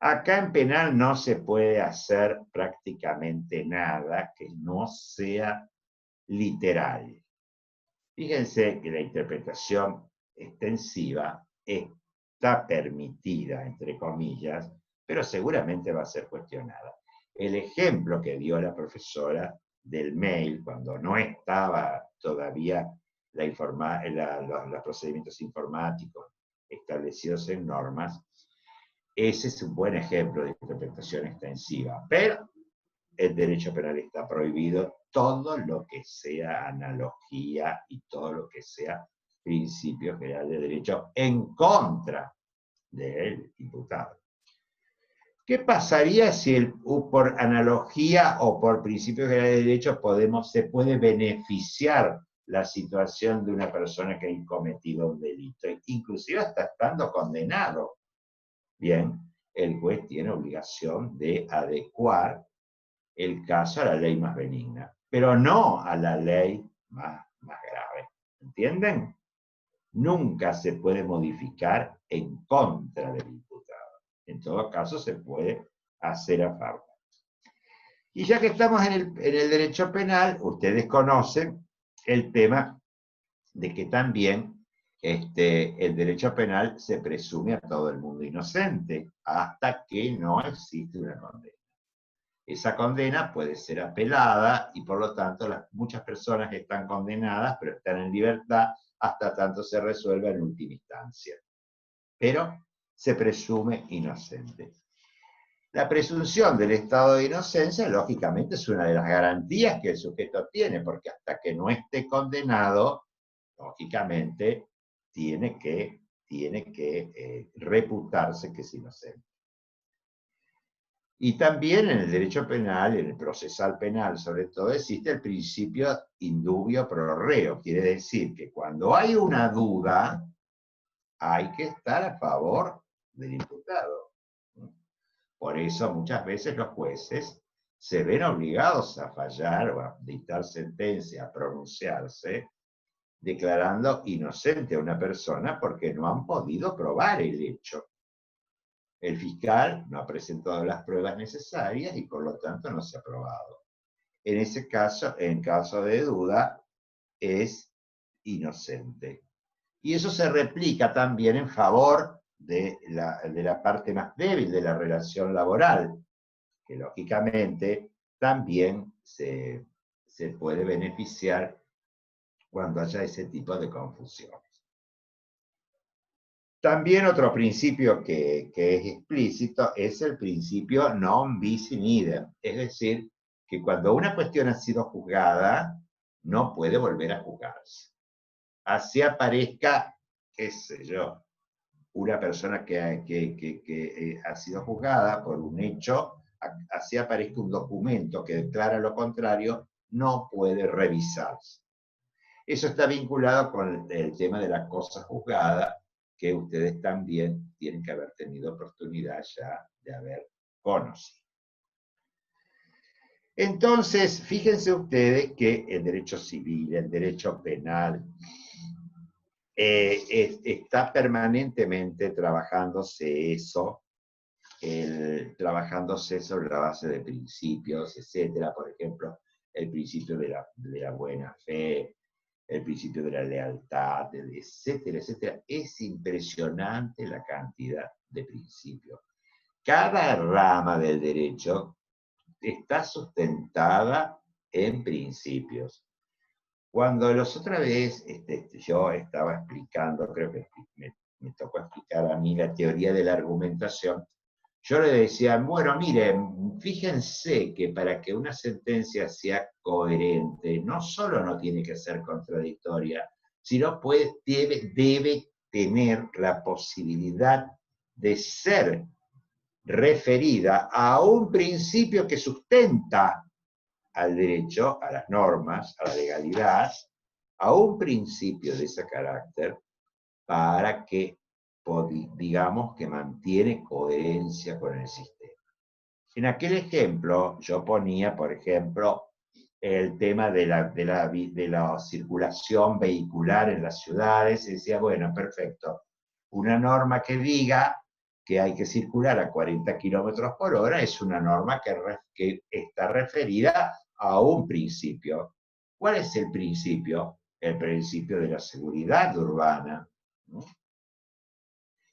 A: Acá en penal no se puede hacer prácticamente nada que no sea literal. Fíjense que la interpretación extensiva está permitida, entre comillas, pero seguramente va a ser cuestionada. El ejemplo que dio la profesora del mail, cuando no estaba todavía los procedimientos informáticos establecidos en normas, ese es un buen ejemplo de interpretación extensiva, pero el derecho penal está prohibido todo lo que sea analogía y todo lo que sea principio general de derecho en contra del imputado. ¿Qué pasaría si por analogía o por principio general de derecho se puede beneficiar la situación de una persona que ha cometido un delito, inclusive hasta estando condenado? Bien, el juez tiene obligación de adecuar el caso a la ley más benigna, pero no a la ley más grave. ¿Entienden? Nunca se puede modificar en contra del imputado. En todo caso, se puede hacer a favor. Y ya que estamos en el derecho penal, ustedes conocen el tema de que también el derecho penal se presume a todo el mundo inocente hasta que no existe una condena. Esa condena puede ser apelada y por lo tanto muchas personas están condenadas pero están en libertad hasta tanto se resuelva en última instancia. Pero se presume inocente. La presunción del estado de inocencia, lógicamente, es una de las garantías que el sujeto tiene, porque hasta que no esté condenado, lógicamente, tiene que reputarse que es inocente. Y también en el derecho penal, en el procesal penal sobre todo, existe el principio indubio pro reo. Quiere decir que cuando hay una duda, hay que estar a favor del imputado. Por eso muchas veces los jueces se ven obligados a fallar o a dictar sentencia, a pronunciarse, declarando inocente a una persona porque no han podido probar el hecho. El fiscal no ha presentado las pruebas necesarias y por lo tanto no se ha probado. En ese caso, en caso de duda, es inocente. Y eso se replica también en favor de la parte más débil de la relación laboral, que lógicamente también se puede beneficiar cuando haya ese tipo de confusiones. También otro principio que es explícito es el principio non bis in idem, es decir, que cuando una cuestión ha sido juzgada, no puede volver a juzgarse. Así aparezca, qué sé yo, una persona que ha sido juzgada por un hecho, así aparezca un documento que declara lo contrario, no puede revisarse. Eso está vinculado con el tema de la cosa juzgada, que ustedes también tienen que haber tenido oportunidad ya de haber conocido. Entonces, fíjense ustedes que el derecho civil, el derecho penal, está permanentemente trabajándose eso, trabajándose sobre la base de principios, etcétera. Por ejemplo, el principio de la buena fe, el principio de la lealtad, etcétera, etcétera. Es impresionante la cantidad de principios. Cada rama del derecho está sustentada en principios. Cuando los otra vez yo estaba explicando, creo que me tocó explicar a mí la teoría de la argumentación, yo le decía, bueno, miren, fíjense que para que una sentencia sea coherente, no solo no tiene que ser contradictoria, sino debe tener la posibilidad de ser referida a un principio que sustenta al derecho, a las normas, a la legalidad, a un principio de ese carácter, para que digamos que mantiene coherencia con el sistema. En aquel ejemplo, yo ponía, por ejemplo, el tema de la circulación vehicular en las ciudades, y decía, bueno, perfecto, una norma que diga que hay que circular a 40 kilómetros por hora es una norma que está referida a un principio. ¿Cuál es el principio? El principio de la seguridad urbana, ¿no?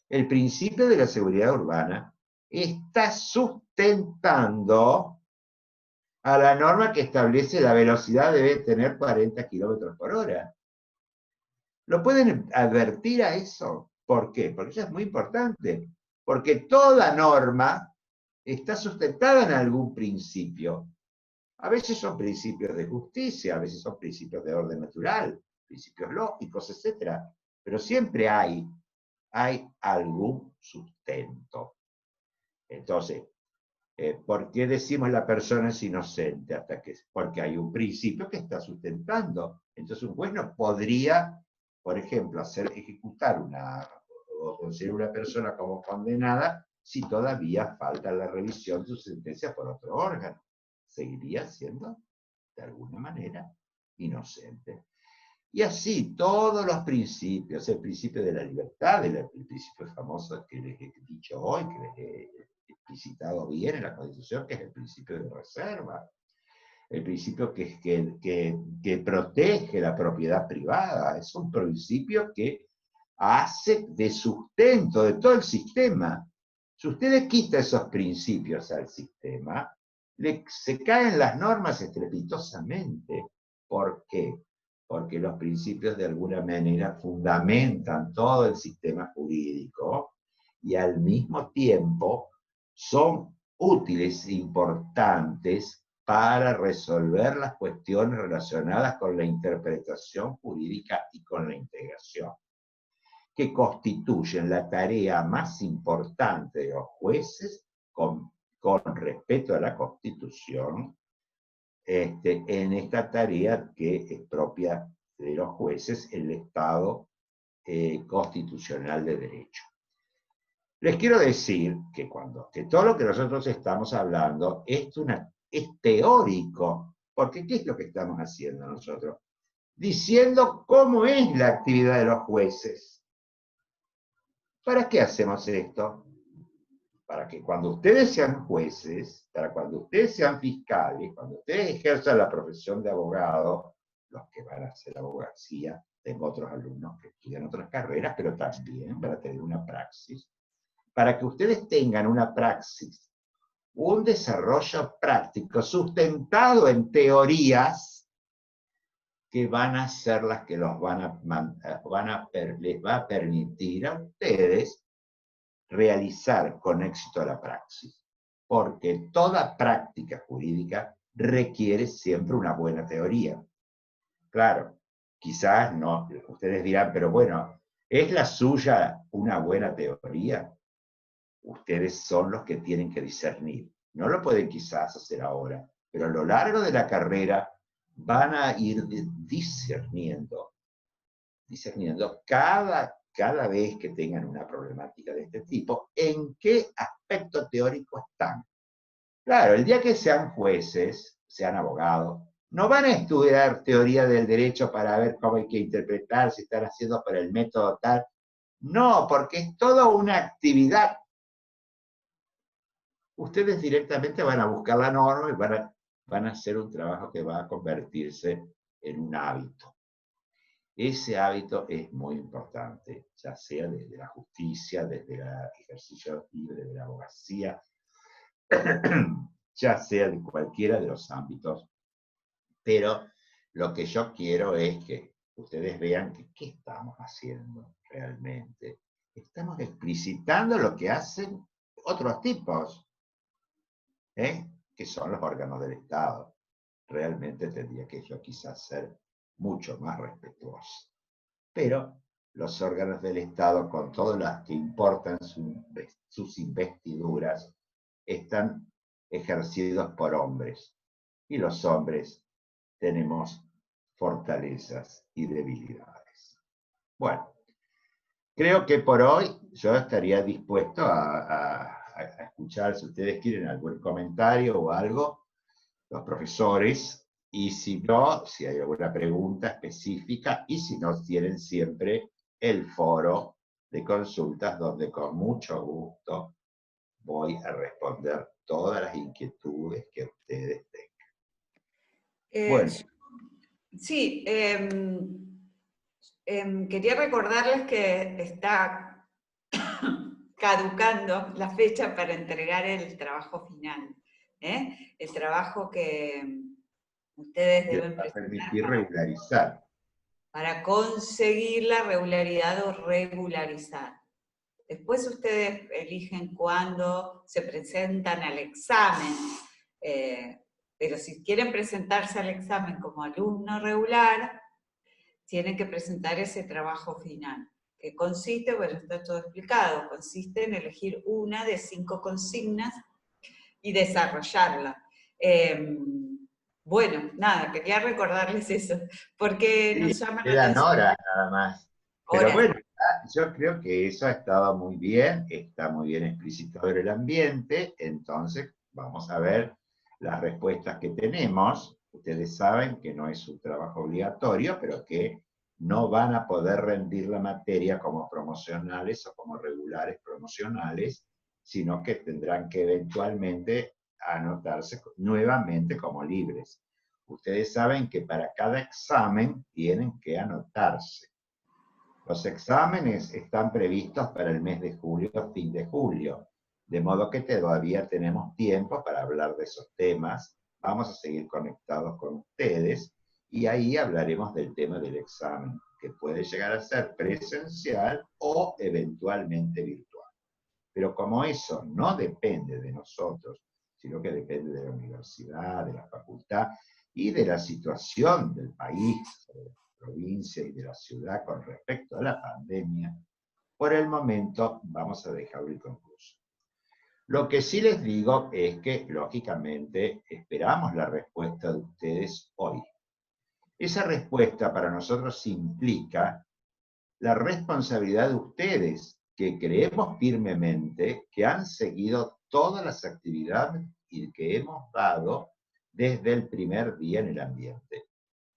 A: El principio de la seguridad urbana está sustentando a la norma que establece la velocidad debe tener 40 kilómetros por hora. ¿Lo pueden advertir a eso? ¿Por qué? Porque eso es muy importante. Porque toda norma está sustentada en algún principio. A veces son principios de justicia, a veces son principios de orden natural, principios lógicos, etc. Pero siempre hay algún sustento. Entonces, ¿por qué decimos la persona es inocente? Porque hay un principio que está sustentando. Entonces un juez no podría, por ejemplo, ejecutar o considerar una persona como condenada si todavía falta la revisión de su sentencia por otro órgano. Seguiría siendo, de alguna manera, inocente. Y así, todos los principios, el principio de la libertad, el principio famoso que les he dicho hoy, que les he explicitado bien en la Constitución, que es el principio de reserva, el principio que protege la propiedad privada. Es un principio que hace de sustento de todo el sistema. Si usted le quita esos principios al sistema, se caen las normas estrepitosamente. ¿Por qué? Porque los principios de alguna manera fundamentan todo el sistema jurídico y al mismo tiempo son útiles e importantes para resolver las cuestiones relacionadas con la interpretación jurídica y con la integración, que constituyen la tarea más importante de los jueces con respeto a la Constitución, en esta tarea que es propia de los jueces, el Estado constitucional de derecho. Les quiero decir que todo lo que nosotros estamos hablando es teórico, porque ¿qué es lo que estamos haciendo nosotros? Diciendo cómo es la actividad de los jueces. ¿Para qué hacemos esto? Para que cuando ustedes sean jueces, para cuando ustedes sean fiscales, cuando ustedes ejerzan la profesión de abogado, los que van a hacer abogacía, tengo otros alumnos que estudian otras carreras, pero también para tener una praxis, para que ustedes tengan una praxis, un desarrollo práctico sustentado en teorías que van a ser las que les va a permitir a ustedes realizar con éxito la praxis, porque toda práctica jurídica requiere siempre una buena teoría. Claro, quizás no, ustedes dirán, pero bueno, ¿es la suya una buena teoría? Ustedes son los que tienen que discernir. No lo pueden quizás hacer ahora, pero a lo largo de la carrera van a ir discerniendo cada vez que tengan una problemática de este tipo, en qué aspecto teórico están. Claro, el día que sean jueces, sean abogados, no van a estudiar teoría del derecho para ver cómo hay que interpretar, si están haciendo por el método tal. No, porque es toda una actividad. Ustedes directamente van a buscar la norma y van a hacer un trabajo que va a convertirse en un hábito. Ese hábito es muy importante, ya sea desde la justicia, desde el ejercicio libre de la abogacía, ya sea de cualquiera de los ámbitos. Pero lo que yo quiero es que ustedes vean que qué estamos haciendo realmente. Estamos explicitando lo que hacen otros tipos, que son los órganos del Estado. Realmente tendría que yo quizás ser mucho más respetuoso. Pero los órganos del Estado, con todas las que importan sus investiduras, están ejercidos por hombres. Y los hombres tenemos fortalezas y debilidades. Bueno, creo que por hoy yo estaría dispuesto a escuchar, si ustedes quieren algún comentario o algo, los profesores, y si no, si hay alguna pregunta específica, y si no, tienen siempre el foro de consultas donde con mucho gusto voy a responder todas las inquietudes que ustedes tengan. Bueno.
B: Sí, quería recordarles que está caducando la fecha para entregar el trabajo final, el trabajo que ustedes deben presentar.
A: Permitir regularizar.
B: Para conseguir la regularidad o regularizar. Después ustedes eligen cuándo se presentan al examen, pero si quieren presentarse al examen como alumno regular, tienen que presentar ese trabajo final, que consiste, bueno, está todo explicado, consiste en elegir una de 5 consignas y desarrollarla. Bueno, nada, quería recordarles eso, porque
A: Sí,
B: nos llama la
A: quedan
B: atención.
A: horas nada más. Pero
B: Horas.
A: bueno, yo creo que eso ha estado muy bien, está muy bien explicitado el ambiente, entonces vamos a ver las respuestas que tenemos. Ustedes saben que no es un trabajo obligatorio, pero que no van a poder rendir la materia como promocionales o como regulares promocionales sino que tendrán que eventualmente anotarse nuevamente como libres. Ustedes saben que para cada examen tienen que anotarse. Los exámenes están previstos para el mes de julio, fin de julio, de modo que todavía tenemos tiempo para hablar de esos temas. Vamos a seguir conectados con ustedes y ahí hablaremos del tema del examen, que puede llegar a ser presencial o eventualmente virtual. Pero como eso no depende de nosotros, sino que depende de la universidad, de la facultad y de la situación del país, de la provincia y de la ciudad con respecto a la pandemia, por el momento vamos a dejarlo inconcluso. Lo que sí les digo es que, lógicamente, esperamos la respuesta de ustedes hoy. Esa respuesta para nosotros implica la responsabilidad de ustedes, que creemos firmemente que han seguido todas las actividades y que hemos dado desde el primer día en el ambiente.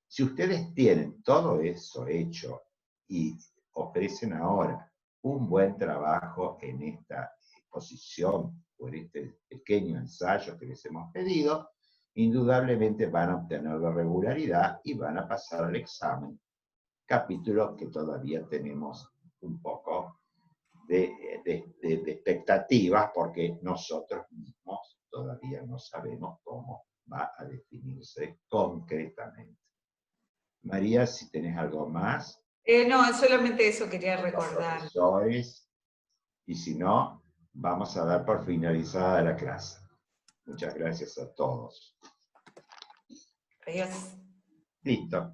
A: Si ustedes tienen todo eso hecho y ofrecen ahora un buen trabajo en esta exposición o en este pequeño ensayo que les hemos pedido, indudablemente van a obtener la regularidad y van a pasar al examen, capítulo que todavía tenemos un poco de expectativas porque nosotros mismos todavía no sabemos cómo va a definirse concretamente. María, si tenés algo más.
B: No, solamente eso quería recordar.
A: Y si no, vamos a dar por finalizada la clase. Muchas gracias a todos.
B: Adiós.
A: Listo.